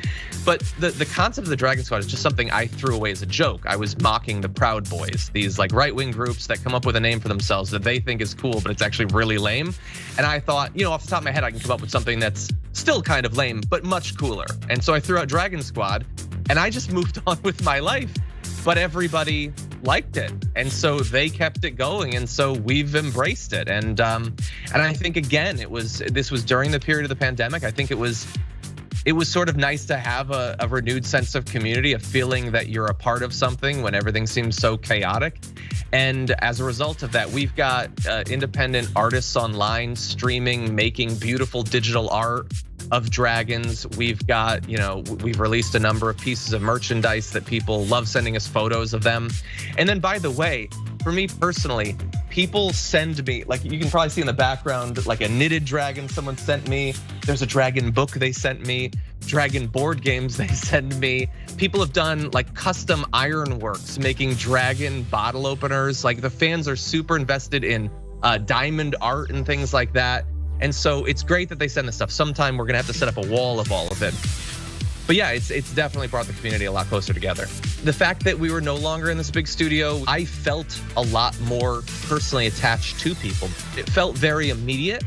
But the concept of the Dragon Squad is just something I threw away as a joke. I was mocking the Proud Boys, these like right-wing groups that come up with a name for themselves that they think is cool, but it's actually really lame. And I thought, off the top of my head, I can come up with something that's still kind of lame, but much cooler. And so I threw out Dragon Squad, and I just moved on with my life. But everybody liked it, and so they kept it going, and so we've embraced it. And I think again, this was during the period of the pandemic. I think it was sort of nice to have a renewed sense of community, a feeling that you're a part of something when everything seems so chaotic. And as a result of that, we've got independent artists online streaming, making beautiful digital art of dragons. We've got, we've released a number of pieces of merchandise that people love sending us photos of them. And then, by the way, for me personally, people send me, like you can probably see in the background, like a knitted dragon someone sent me. There's a dragon book they sent me, dragon board games they send me. People have done like custom ironworks, making dragon bottle openers. Like the fans are super invested in diamond art and things like that. And so it's great that they send this stuff. Sometime we're gonna have to set up a wall of all of it. But yeah, it's definitely brought the community a lot closer together. The fact that we were no longer in this big studio, I felt a lot more personally attached to people. It felt very immediate.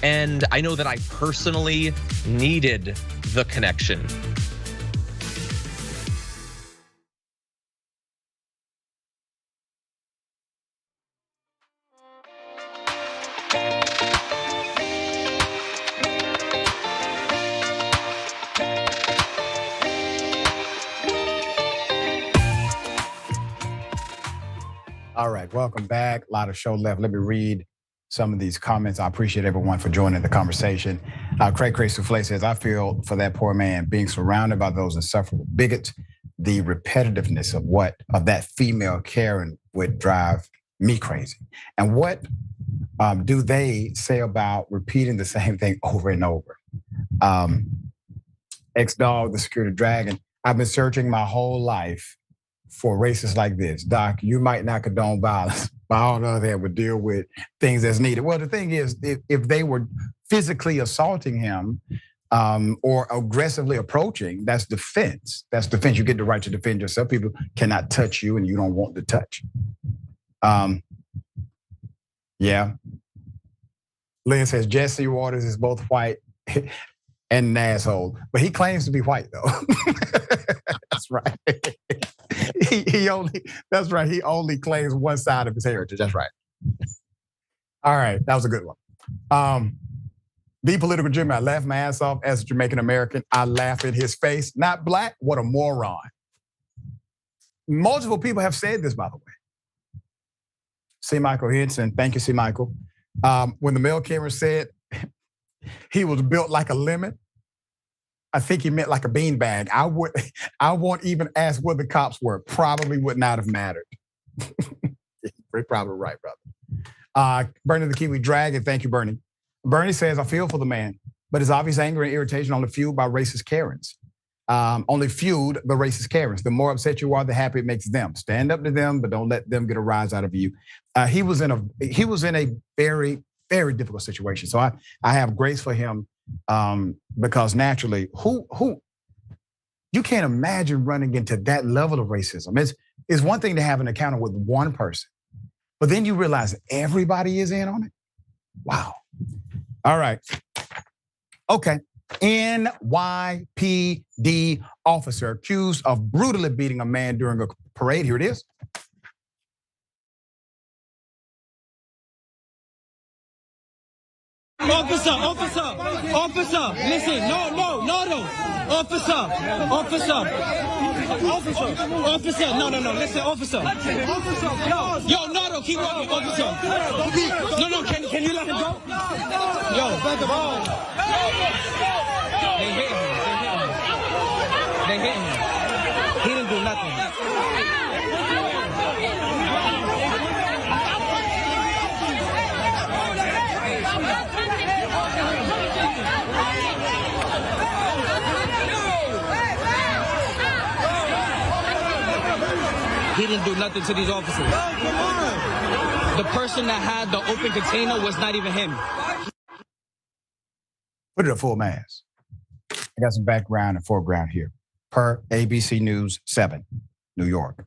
And I know that I personally needed the connection. All right, welcome back. A lot of show left. Let me read some of these comments. I appreciate everyone for joining the conversation. Craig Souffle says, I feel for that poor man being surrounded by those insufferable bigots. The repetitiveness of that female Karen would drive me crazy. And what do they say about repeating the same thing over and over? X-Dog, the security dragon, I've been searching my whole life for racists like this. Doc, you might not condone violence, but all the other hand would deal with things as needed. Well, the thing is, if they were physically assaulting him or aggressively approaching, that's defense. That's defense. You get the right to defend yourself. People cannot touch you and you don't want to touch. Yeah, Lynn says Jesse Waters is both white and an asshole, but he claims to be white though. That's right. That's right. He only claims one side of his heritage. That's right. All right, that was a good one. The political Jimmy, I laughed my ass off as a Jamaican American. I laugh in his face. Not black, what a moron. Multiple people have said this, by the way. C. Michael Henson, thank you, C. Michael. When the mail camera said he was built like a lemon, I think he meant like a beanbag. I won't even ask where the cops were. Probably would not have mattered. You're probably right, brother. Bernie the Kiwi Dragon, thank you, Bernie. Bernie says, I feel for the man, but his obvious anger and irritation only fueled by racist Karens. Only fueled the racist Karens. The more upset you are, the happier it makes them. Stand up to them, but don't let them get a rise out of you. He was in a very, very difficult situation. So I have grace for him because naturally, who you can't imagine running into that level of racism. It's one thing to have an encounter with one person, but then you realize everybody is in on it. Wow. All right. Okay. NYPD officer accused of brutally beating a man during a parade. Here it is. Officer, listen, no. Officer, no, listen, officer. Yo, no, keep walking, officer. No, can you let him go? Yo, they hit him. He didn't do nothing. He didn't do nothing to these officers. The person that had the open container was not even him. Put it a full mass. I got some background and foreground here. Per ABC News 7, New York.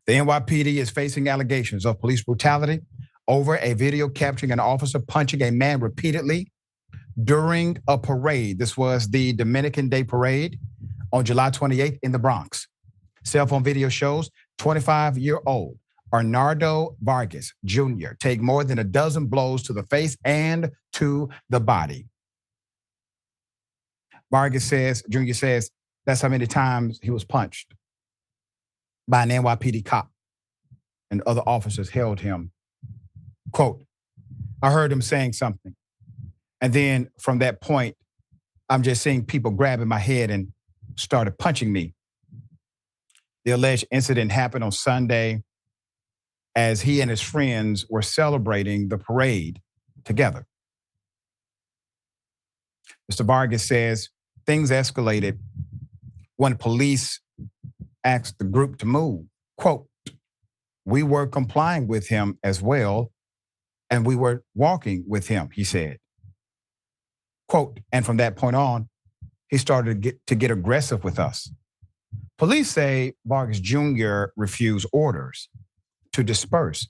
The NYPD is facing allegations of police brutality over a video capturing an officer punching a man repeatedly during a parade. This was the Dominican Day Parade on July 28th in the Bronx. Cell phone video shows 25-year-old Arnaldo Vargas Jr. take more than a dozen blows to the face and to the body. Jr. says that's how many times he was punched by an NYPD cop, and other officers held him. Quote, I heard him saying something. And then from that point, I'm just seeing people grabbing my head and started punching me. The alleged incident happened on Sunday as he and his friends were celebrating the parade together. Mr. Vargas says things escalated when police asked the group to move. Quote, we were complying with him as well, and we were walking with him, he said. Quote, and from that point on, he started to get aggressive with us. Police say Vargas Jr. refused orders to disperse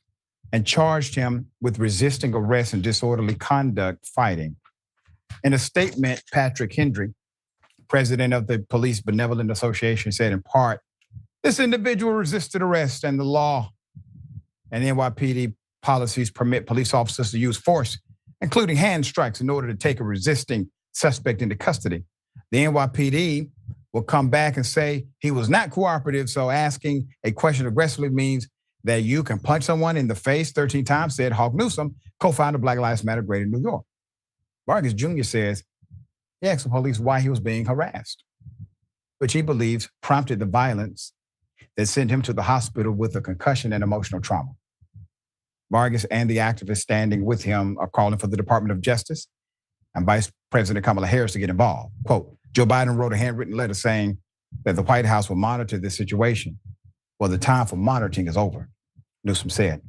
and charged him with resisting arrest and disorderly conduct fighting. In a statement, Patrick Hendry, president of the Police Benevolent Association, said in part, this individual resisted arrest and the law and NYPD policies permit police officers to use force, including hand strikes, in order to take a resisting suspect into custody. The NYPD will come back and say he was not cooperative, so asking a question aggressively means that you can punch someone in the face 13 times, said Hawk Newsom, co-founder of Black Lives Matter Greater New York. Vargas Jr. says he asked the police why he was being harassed, which he believes prompted the violence that sent him to the hospital with a concussion and emotional trauma. Vargas and the activists standing with him are calling for the Department of Justice and Vice President Kamala Harris to get involved. Quote, Joe Biden wrote a handwritten letter saying that the White House will monitor this situation. Well, the time for monitoring is over, Newsom said.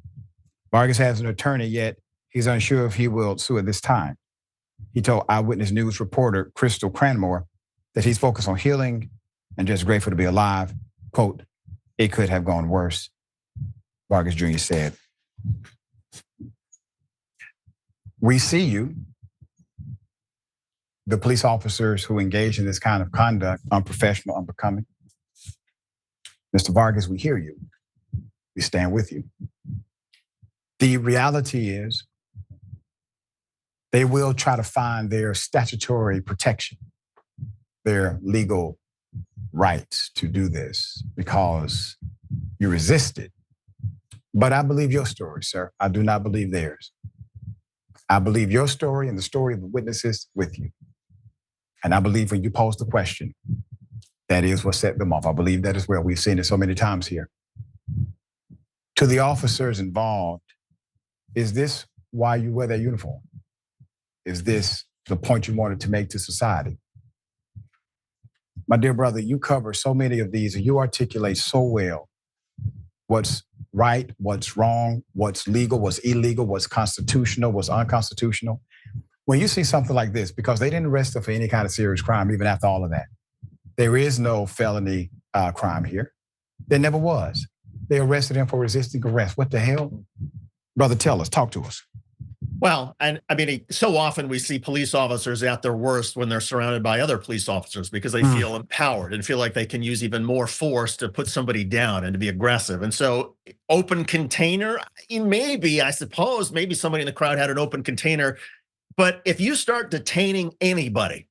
Vargas has an attorney, yet he's unsure if he will sue at this time. He told Eyewitness News reporter Crystal Cranmore that he's focused on healing and just grateful to be alive. Quote, it could have gone worse, Vargas Jr. said. We see you. the police officers who engage in this kind of conduct, unprofessional, unbecoming. Mr. Vargas, we hear you. We stand with you. The reality is they will try to find their statutory protection, their legal rights to do this because you resisted. But I believe your story, sir. I do not believe theirs. I believe your story and the story of the witnesses with you. And I believe when you pose the question, that is what set them off. I believe that as well. We've seen it so many times here. To the officers involved, is this why you wear that uniform? Is this the point you wanted to make to society? My dear brother, you cover so many of these and you articulate so well what's right, what's wrong, what's legal, what's illegal, what's constitutional, what's unconstitutional. When you see something like this, because they didn't arrest her for any kind of serious crime, even after all of that. There is no felony crime here. There never was. They arrested him for resisting arrest. What the hell? Brother, tell us, talk to us. Well, and I mean, so often we see police officers at their worst when they're surrounded by other police officers because they feel empowered and feel like they can use even more force to put somebody down and to be aggressive. And so open container, maybe, I suppose, maybe somebody in the crowd had an open container. But if you start detaining anybody,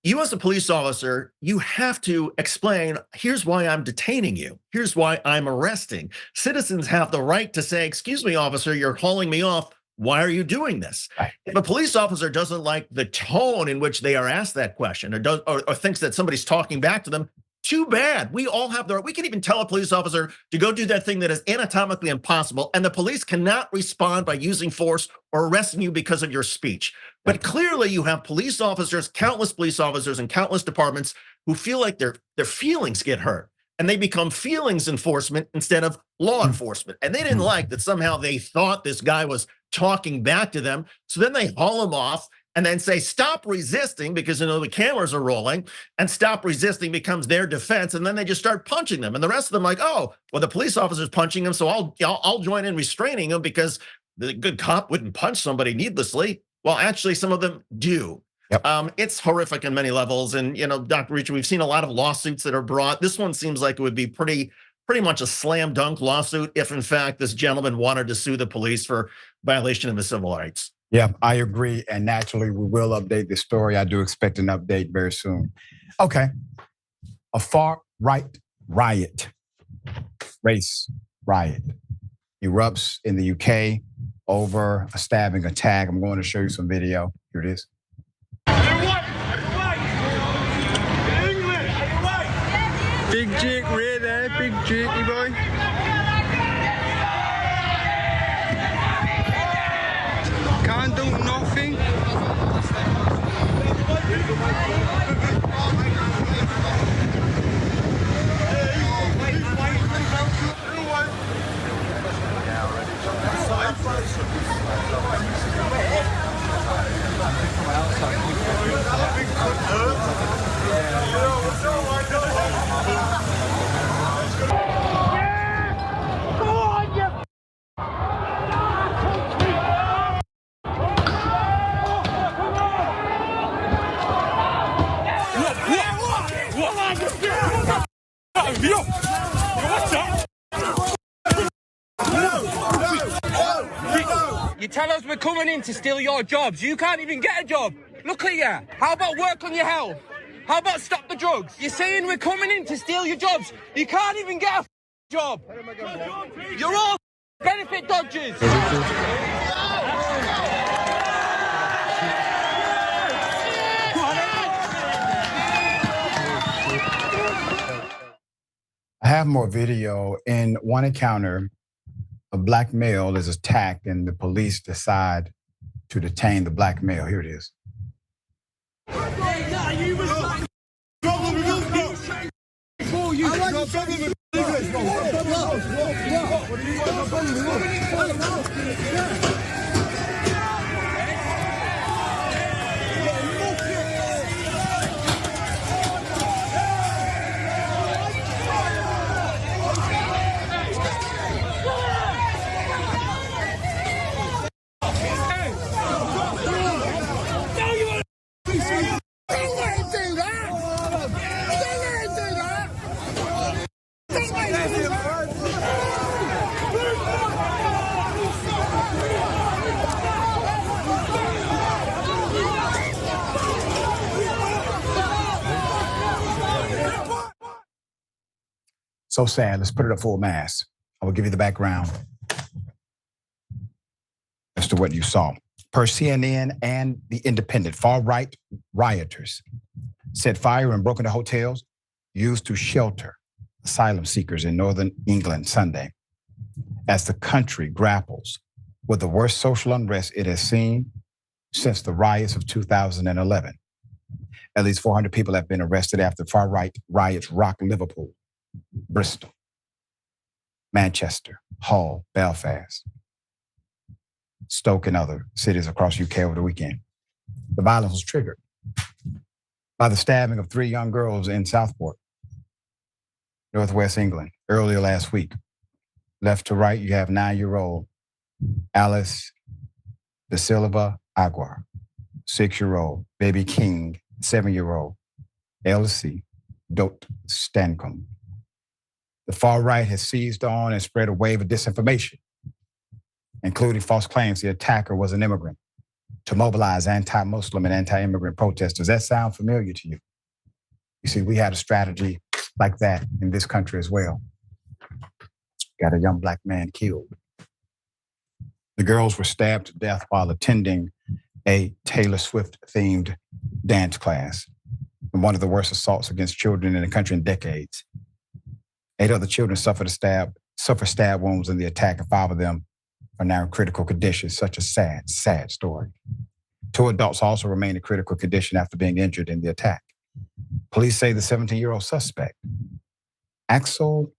you as a police officer, you have to explain, here's why I'm detaining you. Here's why I'm arresting. Citizens have the right to say, excuse me, officer, you're hauling me off. Why are you doing this? Right. If a police officer doesn't like the tone in which they are asked that question or thinks that somebody's talking back to them, too bad. We all have the right. We can even tell a police officer to go do that thing that is anatomically impossible, and the police cannot respond by using force or arresting you because of your speech. But clearly you have police officers, countless police officers in countless departments who feel like their feelings get hurt and they become feelings enforcement instead of law enforcement. And they didn't like that somehow they thought this guy was talking back to them. So then they haul him off and then say, stop resisting, because the cameras are rolling, and stop resisting becomes their defense. And then they just start punching them. And the rest of them like, oh, well, the police officer's punching him, so I'll join in restraining him because the good cop wouldn't punch somebody needlessly. Well, actually, some of them do. Yep. It's horrific on many levels. And, Dr. Ricci, we've seen a lot of lawsuits that are brought. This one seems like it would be pretty much a slam dunk lawsuit if, in fact, this gentleman wanted to sue the police for violation of his civil rights. Yeah, I agree. And naturally, we will update the story. I do expect an update very soon. Okay. A far-right riot, race riot, erupts in the UK over a stabbing attack. I'm going to show you some video. Here it is. Big chick, red eye, big chicky boy. Can't do nothing. You tell us we're coming in to steal your jobs. You can't even get a job. Look at you. How about work on your health? How about stop the drugs? You're saying we're coming in to steal your jobs. You can't even get a job. You're all benefit dodgers. I have more video. In one encounter, a black male is attacked and the police decide to detain the black male. Here it is. So sad. Let's put it up full mass. I will give you the background as to what you saw. Per CNN and The Independent, far-right rioters set fire and broke into hotels used to shelter asylum seekers in northern England Sunday as the country grapples with the worst social unrest it has seen since the riots of 2011. At least 400 people have been arrested after far-right riots rocked Liverpool, Bristol, Manchester, Hull, Belfast, Stoke, and other cities across UK over the weekend. The violence was triggered by the stabbing of 3 young girls in Southport, Northwest England, earlier last week. Left to right, you have 9-year-old Alice De Silva Aguar, 6-year-old Baby King, 7-year-old Elsie Dot Stancombe. The far right has seized on and spread a wave of disinformation, including false claims the attacker was an immigrant, to mobilize anti-Muslim and anti-immigrant protesters. That sound familiar to you? You see, we had a strategy like that in this country as well. Got a young black man killed. The girls were stabbed to death while attending a Taylor Swift-themed dance class, and one of the worst assaults against children in the country in decades. 8 other children suffered stab wounds in the attack, and 5 of them are now in critical condition. Such a sad, sad story. 2 adults also remain in critical condition after being injured in the attack. Police say the 17-year-old suspect, Axel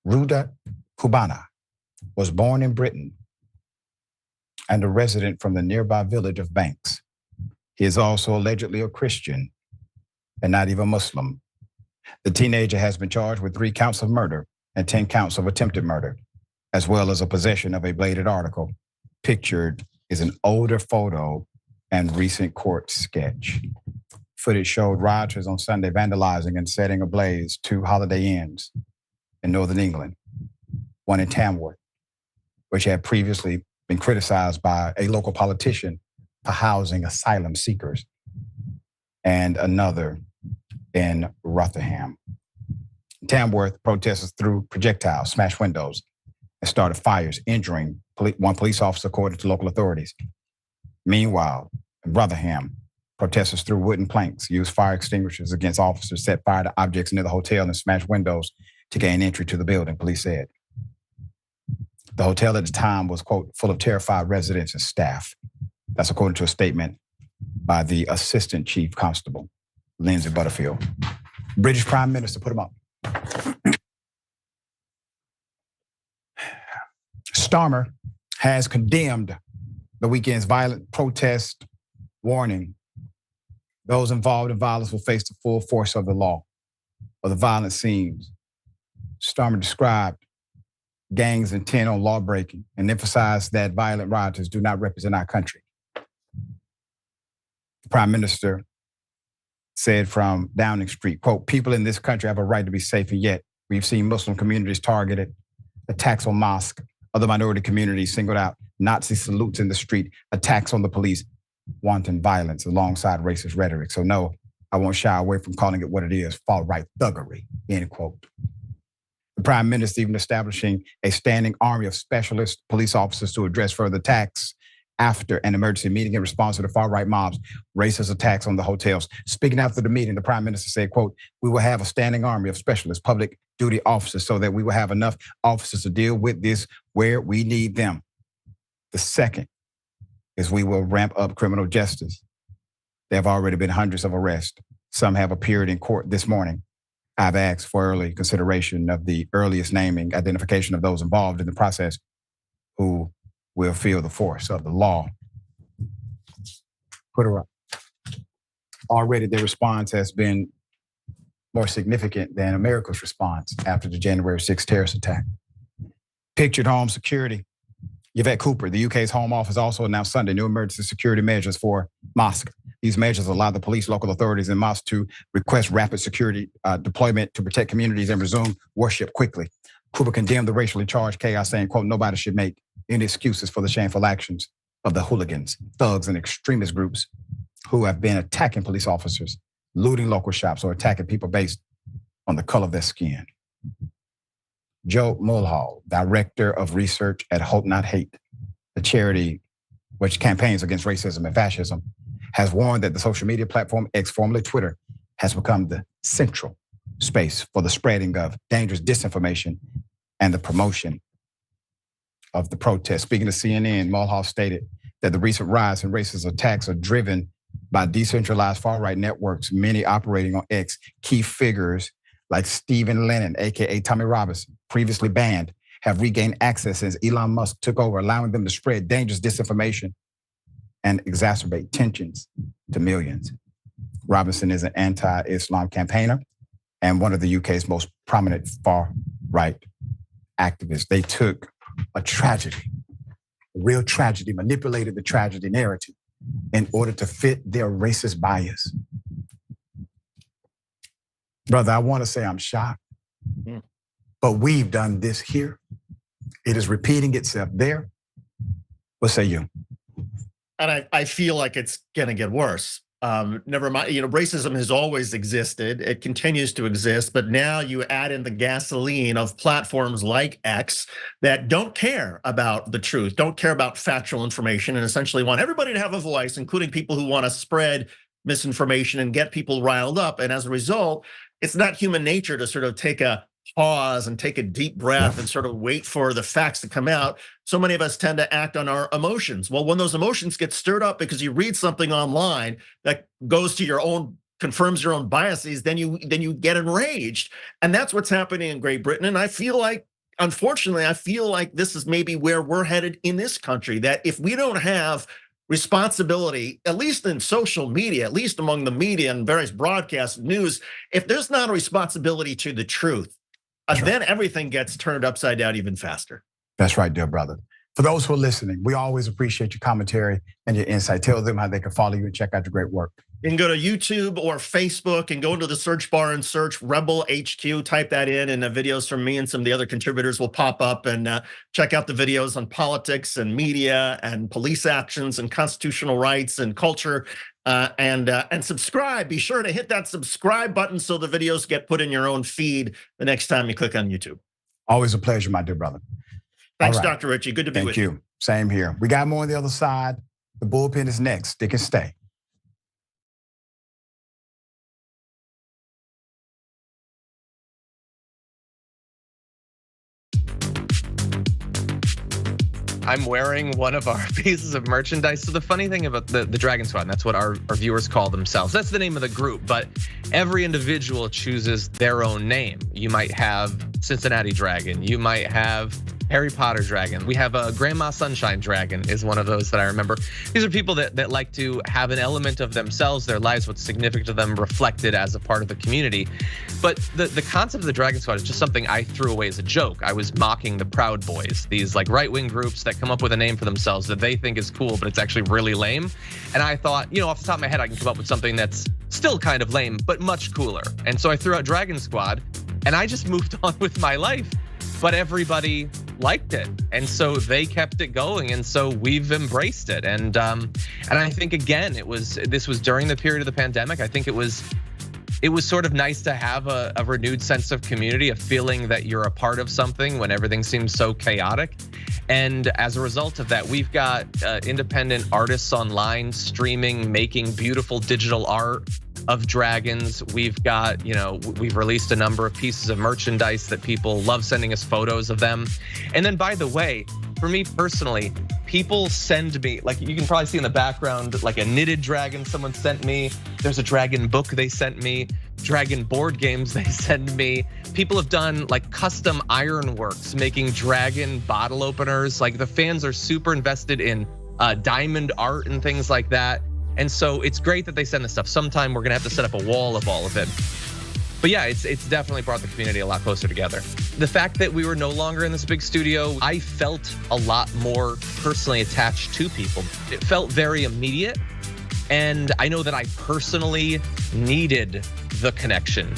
Ruda Cubana, was born in Britain and a resident from the nearby village of Banks. He is also allegedly a Christian and not even Muslim. The teenager has been charged with 3 counts of murder and 10 counts of attempted murder, as well as a possession of a bladed article. Pictured is an older photo and recent court sketch. Footage showed rioters on Sunday vandalizing and setting ablaze 2 Holiday Inns in northern England, one in Tamworth, which had previously been criticized by a local politician for housing asylum seekers, and another in Rotherham. In Tamworth, protesters threw projectiles, smashed windows, and started fires, injuring 1 police officer, according to local authorities. Meanwhile, in Rotherham, protesters threw wooden planks, used fire extinguishers against officers, set fire to objects near the hotel, and smashed windows to gain entry to the building, police said. The hotel at the time was, quote, full of terrified residents and staff. That's according to a statement by the Assistant Chief Constable, Lindsay Butterfield. British Prime Minister, put him up. Starmer has condemned the weekend's violent protest, warning those involved in violence will face the full force of the law or the violent scenes. Starmer described gangs intent on law breaking and emphasized that violent rioters do not represent our country. The Prime Minister said from Downing Street, quote, people in this country have a right to be safe, and yet we've seen Muslim communities targeted, attacks on mosques, other minority communities singled out, Nazi salutes in the street, attacks on the police, wanton violence alongside racist rhetoric. So no, I won't shy away from calling it what it is, far-right thuggery, end quote. The Prime Minister even establishing a standing army of specialist police officers to address further attacks after an emergency meeting in response to the far-right mob's racist attacks on the hotels. Speaking after the meeting, the Prime Minister said, quote, we will have a standing army of specialist public duty officers so that we will have enough officers to deal with this where we need them. The second is we will ramp up criminal justice. There have already been hundreds of arrests. Some have appeared in court this morning. I've asked for early consideration of the earliest naming, identification of those involved in the process who will feel the force of the law. Put her up. Already their response has been more significant than America's response after the January 6th terrorist attack. Pictured home security. Yvette Cooper, the UK's Home Office, also announced Sunday new emergency security measures for mosques. These measures allow the police, local authorities, and mosques to request rapid security deployment to protect communities and resume worship quickly. Cooper condemned the racially charged chaos, saying, quote, nobody should make any excuses for the shameful actions of the hooligans, thugs, and extremist groups who have been attacking police officers, looting local shops, or attacking people based on the color of their skin. Joe Mulhall, Director of Research at Hope Not Hate, the charity which campaigns against racism and fascism, has warned that the social media platform X, formerly Twitter, has become the central space for the spreading of dangerous disinformation and the promotion of the protest. Speaking to CNN, Mulhall stated that the recent rise in racist attacks are driven by decentralized far-right networks, many operating on X. Key figures like Stephen Lennon, AKA Tommy Robinson, previously banned, have regained access since Elon Musk took over, allowing them to spread dangerous disinformation and exacerbate tensions to millions. Robinson is an anti-Islam campaigner and one of the UK's most prominent far-right activists. They took a tragedy, a real tragedy, manipulated the tragedy narrative in order to fit their racist bias. Brother, I want to say I'm shocked, but we've done this here. It is repeating itself there. What say you? And I feel like it's gonna get worse. Never mind, racism has always existed. It continues to exist, but now you add in the gasoline of platforms like X that don't care about the truth, don't care about factual information, and essentially want everybody to have a voice, including people who want to spread misinformation and get people riled up. And as a result, it's not human nature to sort of take a pause and take a deep breath and sort of wait for the facts to come out. So many of us tend to act on our emotions. Well, when those emotions get stirred up because you read something online that goes to your own, confirms your own biases, then you get enraged. And that's what's happening in Great Britain. And I feel like, unfortunately, this is maybe where we're headed in this country, that if we don't have responsibility, at least in social media, at least among the media and various broadcast news, if there's not a responsibility to the truth, then everything gets turned upside down even faster. That's right, dear brother. For those who are listening, we always appreciate your commentary and your insight. Tell them how they can follow you and check out your great work. You can go to YouTube or Facebook and go into the search bar and search Rebel HQ, type that in, and the videos from me and some of the other contributors will pop up, and check out the videos on politics and media and police actions and constitutional rights and culture, and subscribe. Be sure to hit that subscribe button so the videos get put in your own feed the next time you click on YouTube. Always a pleasure, my dear brother. Thanks, Dr. Richie. Good to be with you. Thank you. Same here. We got more on the other side. The bullpen is next. Stick and stay. I'm wearing one of our pieces of merchandise. So the funny thing about the Dragon Squad, and that's what our viewers call themselves. That's the name of the group, but every individual chooses their own name. You might have Cincinnati Dragon. You might have Harry Potter Dragon. We have a Grandma Sunshine Dragon is one of those that I remember. These are people that like to have an element of themselves, their lives, what's significant to them reflected as a part of the community. But the concept of the Dragon Squad is just something I threw away as a joke. I was mocking the Proud Boys, these like right-wing groups that come up with a name for themselves that they think is cool, but it's actually really lame. And I thought, off the top of my head, I can come up with something that's still kind of lame, but much cooler. And so I threw out Dragon Squad, and I just moved on with my life. But everybody liked it, and so they kept it going, and so we've embraced it. And I think again, this was during the period of the pandemic. I think it was sort of nice to have a renewed sense of community, a feeling that you're a part of something when everything seems so chaotic. And as a result of that, we've got independent artists online streaming, making beautiful digital art of dragons. We've got, we've released a number of pieces of merchandise that people love sending us photos of them. And then, by the way, for me personally, people send me, like you can probably see in the background, like a knitted dragon someone sent me. There's a dragon book they sent me, dragon board games they send me. People have done like custom ironworks, making dragon bottle openers. Like the fans are super invested in diamond art and things like that. And so it's great that they send this stuff. Sometime we're gonna have to set up a wall of all of it. But yeah, it's definitely brought the community a lot closer together. The fact that we were no longer in this big studio, I felt a lot more personally attached to people. It felt very immediate. And I know that I personally needed the connection.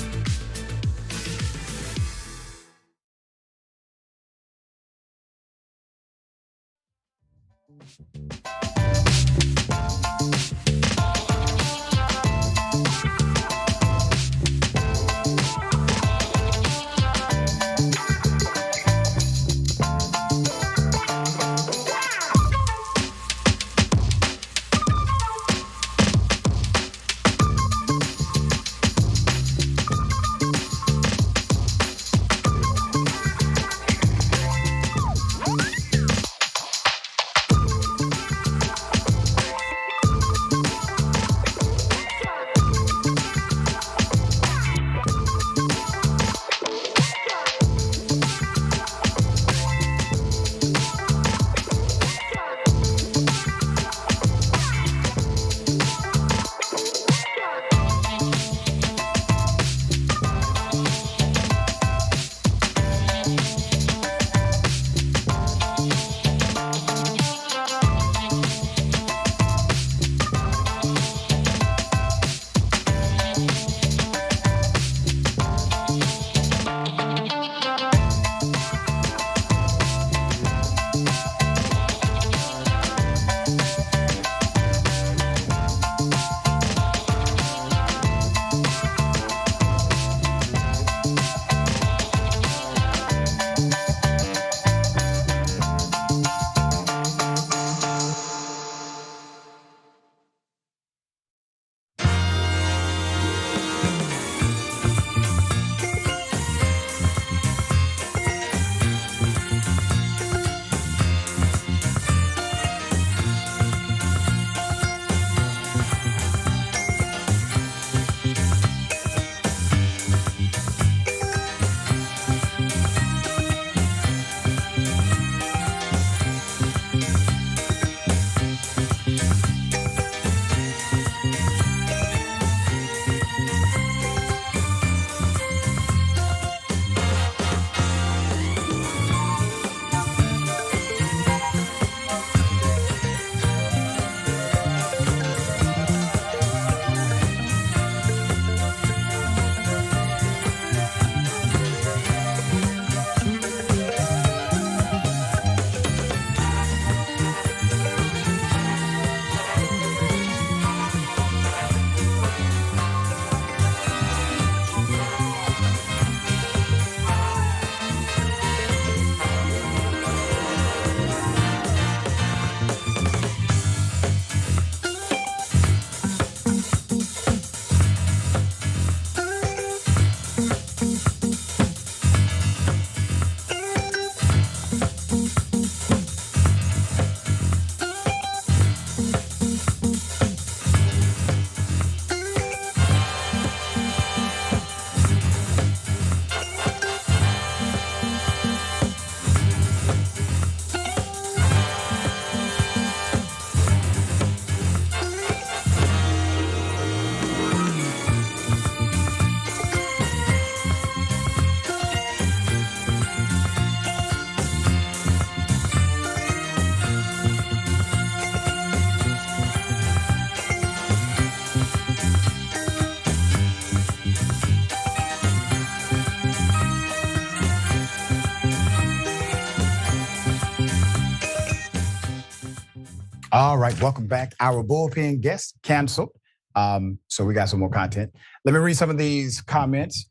All right, welcome back. Our bullpen guest canceled. So we got some more content. Let me read some of these comments.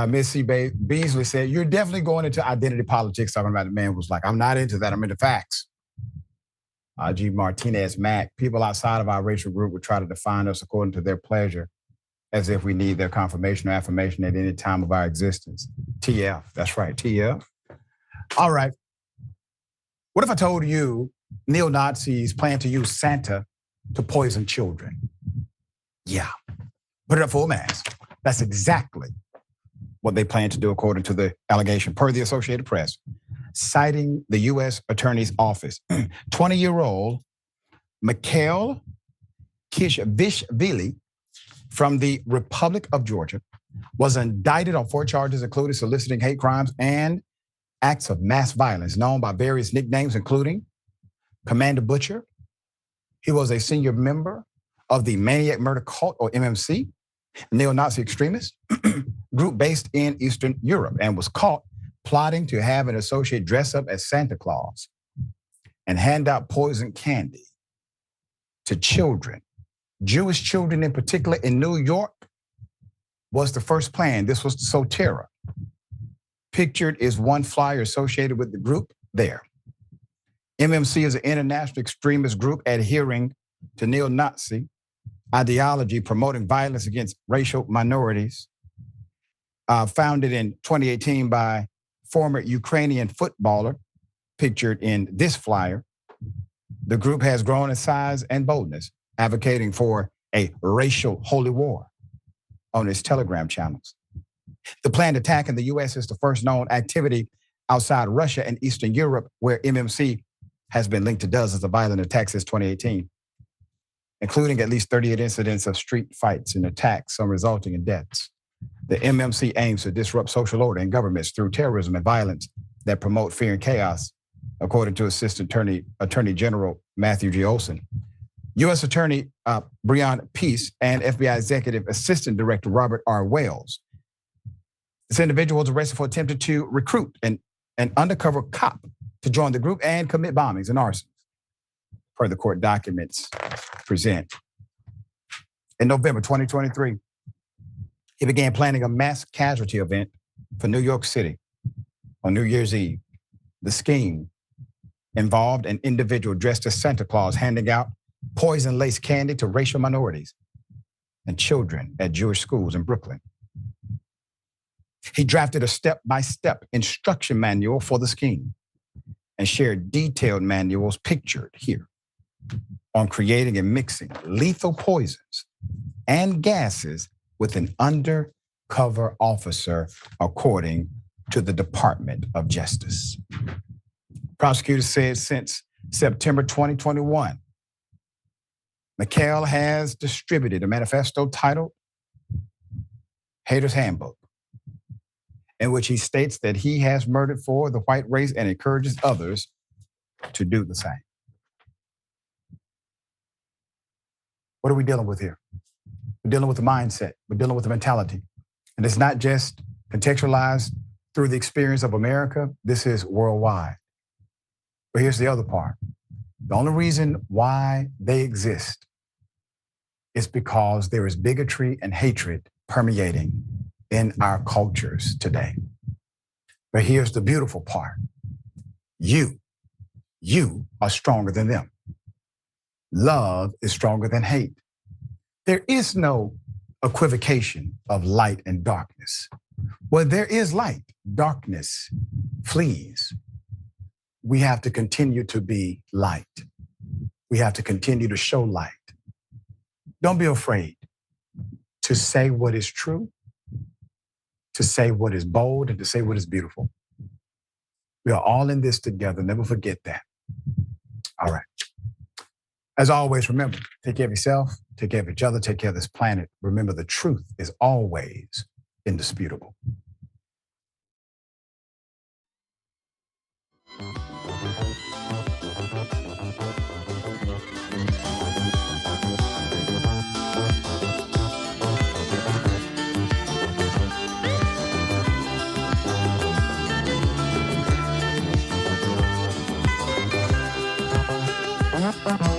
Miss C. Beasley said, "You're definitely going into identity politics," talking about the man was like, "I'm not into that, I'm into facts." G. Martinez Mack, "People outside of our racial group would try to define us according to their pleasure, as if we need their confirmation or affirmation at any time of our existence." TF, that's right, TF. All right. What if I told you neo-Nazis plan to use Santa to poison children? Yeah, put it up full mass. That's exactly what they plan to do, according to the allegation, per the Associated Press. Citing the U.S. Attorney's Office, 20-year-old Mikhail Kishvishvili from the Republic of Georgia was indicted on 4 charges, including soliciting hate crimes and acts of mass violence, known by various nicknames, including Commander Butcher. He was a senior member of the Maniac Murder Cult, or MMC, neo-Nazi extremist group based in Eastern Europe, and was caught plotting to have an associate dress up as Santa Claus and hand out poison candy to children. Jewish children in particular in New York was the first plan. This was to sow terror. Pictured is one flyer associated with the group there. MMC is an international extremist group adhering to neo-Nazi ideology, promoting violence against racial minorities. Founded in 2018 by former Ukrainian footballer, pictured in this flyer. The group has grown in size and boldness, advocating for a racial holy war on its Telegram channels. The planned attack in the U.S. is the first known activity outside Russia and Eastern Europe, where MMC has been linked to dozens of violent attacks since 2018, including at least 38 incidents of street fights and attacks, some resulting in deaths. The MMC aims to disrupt social order and governments through terrorism and violence that promote fear and chaos, according to Assistant Attorney General Matthew G. Olson. U.S. Attorney Breon Peace and FBI Executive Assistant Director Robert R. Wales. This individual was arrested for attempting to recruit an undercover cop to join the group and commit bombings and arsons, per the court documents present. In November 2023, he began planning a mass casualty event for New York City on New Year's Eve. The scheme involved an individual dressed as Santa Claus handing out poison-laced candy to racial minorities and children at Jewish schools in Brooklyn. He drafted a step-by-step instruction manual for the scheme and shared detailed manuals pictured here on creating and mixing lethal poisons and gases with an undercover officer, according to the Department of Justice. Prosecutors said since September 2021, Mikhail has distributed a manifesto titled Hater's Handbook, in which he states that he has murdered for the white race and encourages others to do the same. What are we dealing with here? We're dealing with the mindset. We're dealing with the mentality. And it's not just contextualized through the experience of America. This is worldwide. But here's the other part. The only reason why they exist is because there is bigotry and hatred permeating in our cultures today. But here's the beautiful part. You are stronger than them. Love is stronger than hate. There is no equivocation of light and darkness. Where there is light, darkness flees. We have to continue to be light. We have to continue to show light. Don't be afraid to say what is true, to say what is bold, and to say what is beautiful. We are all in this together. Never forget that. All right. As always, remember, take care of yourself, take care of each other, take care of this planet. Remember, the truth is always indisputable. Uh-huh.